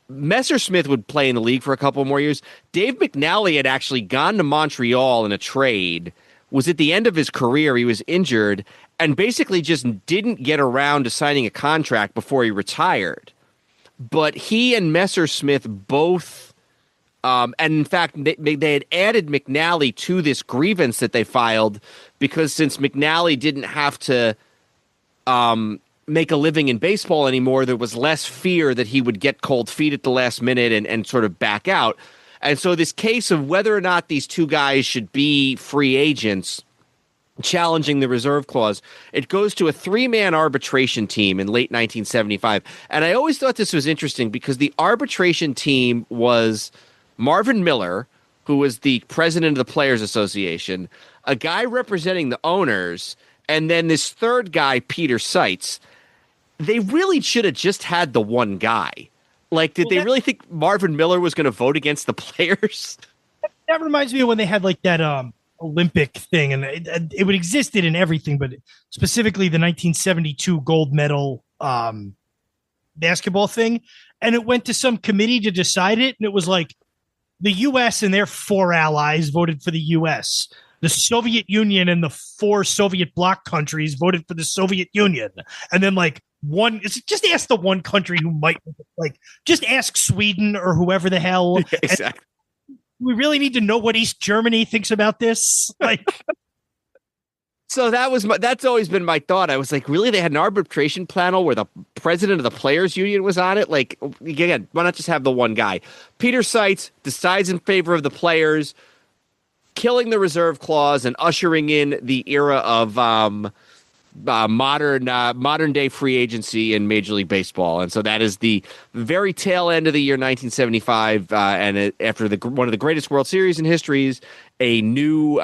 Messersmith would play in the league for a couple more years. Dave McNally had actually gone to Montreal in a trade, was at the end of his career. He was injured and basically just didn't get around to signing a contract before he retired. But he and Messersmith both, and in fact, they had added McNally to this grievance that they filed, because since McNally didn't have to make a living in baseball anymore, there was less fear that he would get cold feet at the last minute and sort of back out. And so this case of whether or not these 2 guys should be free agents, challenging the reserve clause, it goes to a 3-man arbitration team in late 1975. And I always thought this was interesting because the arbitration team was Marvin Miller, who was the president of the Players Association, a guy representing the owners, and then this third guy, Peter Seitz. They really should have just had the one guy. Did they really think Marvin Miller was going to vote against the players? That reminds me of when they had that Olympic thing, and it would existed in everything, but specifically the 1972 gold medal basketball thing. And it went to some committee to decide it. And it was like the U.S. and their 4 allies voted for the U.S. The Soviet Union and the 4 Soviet bloc countries voted for the Soviet Union. And then just ask the one country who might, just ask Sweden or whoever the hell. Yeah, exactly. We really need to know what East Germany thinks about this. So that's always been my thought. I was like, really? They had an arbitration panel where the president of the Players Union was on it? Again, why not just have the one guy? Peter Seitz decides in favor of the players, killing the reserve clause and ushering in the era of modern day free agency in Major League Baseball. And so that is the very tail end of the year 1975. After one of the greatest World Series in history, a new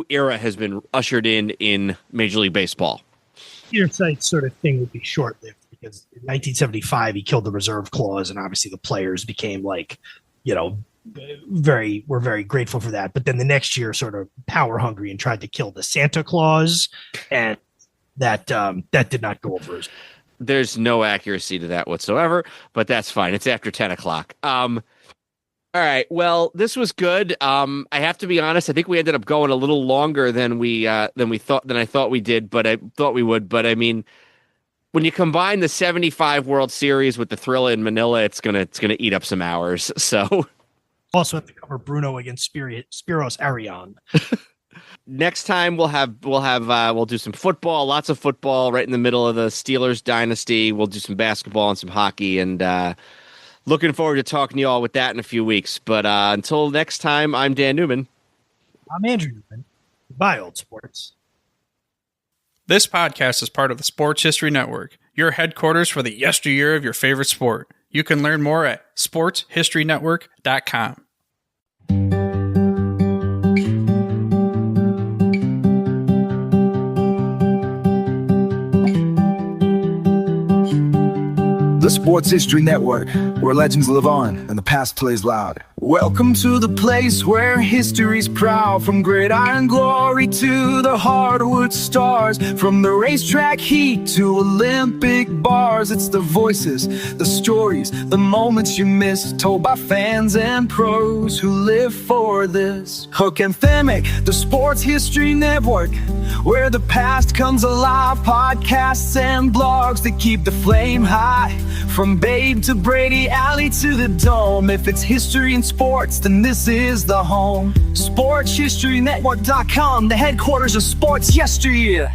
era has been ushered in Major League Baseball. Peter Seitz sort of thing would be short-lived, because in 1975 he killed the reserve clause, and obviously the players became we're very grateful for that. But then the next year sort of power hungry and tried to kill the Santa Claus, and that did not go over as well. There's no accuracy to that whatsoever, but that's fine. It's after 10 o'clock. All right. Well, this was good. I have to be honest. I think we ended up going a little longer than I thought we did, but I thought we would. But I mean, when you combine the 75 World Series with the Thrilla in Manila, it's gonna eat up some hours. So. Also have to cover Bruno against Spiros Arion. Next time we'll do some football, lots of football right in the middle of the Steelers dynasty. We'll do some basketball and some hockey, and looking forward to talking to you all with that in a few weeks. But until next time, I'm Dan Newman. I'm Andrew Newman. Goodbye, old sports. This podcast is part of the Sports History Network, your headquarters for the yesteryear of your favorite sport. You can learn more at sportshistorynetwork.com. The Sports History Network, where legends live on and the past plays loud. Welcome to the place where history's proud. From gridiron glory to the hardwood stars, from the racetrack heat to Olympic bars. It's the voices, the stories, the moments you miss, told by fans and pros who live for this. Hook and Themic, the Sports History Network, where the past comes alive. Podcasts and blogs that keep the flame high. From Babe to Brady, Alley to the Dome. If it's history and sports, then this is the home. SportsHistoryNetwork.com, the headquarters of sports yesteryear.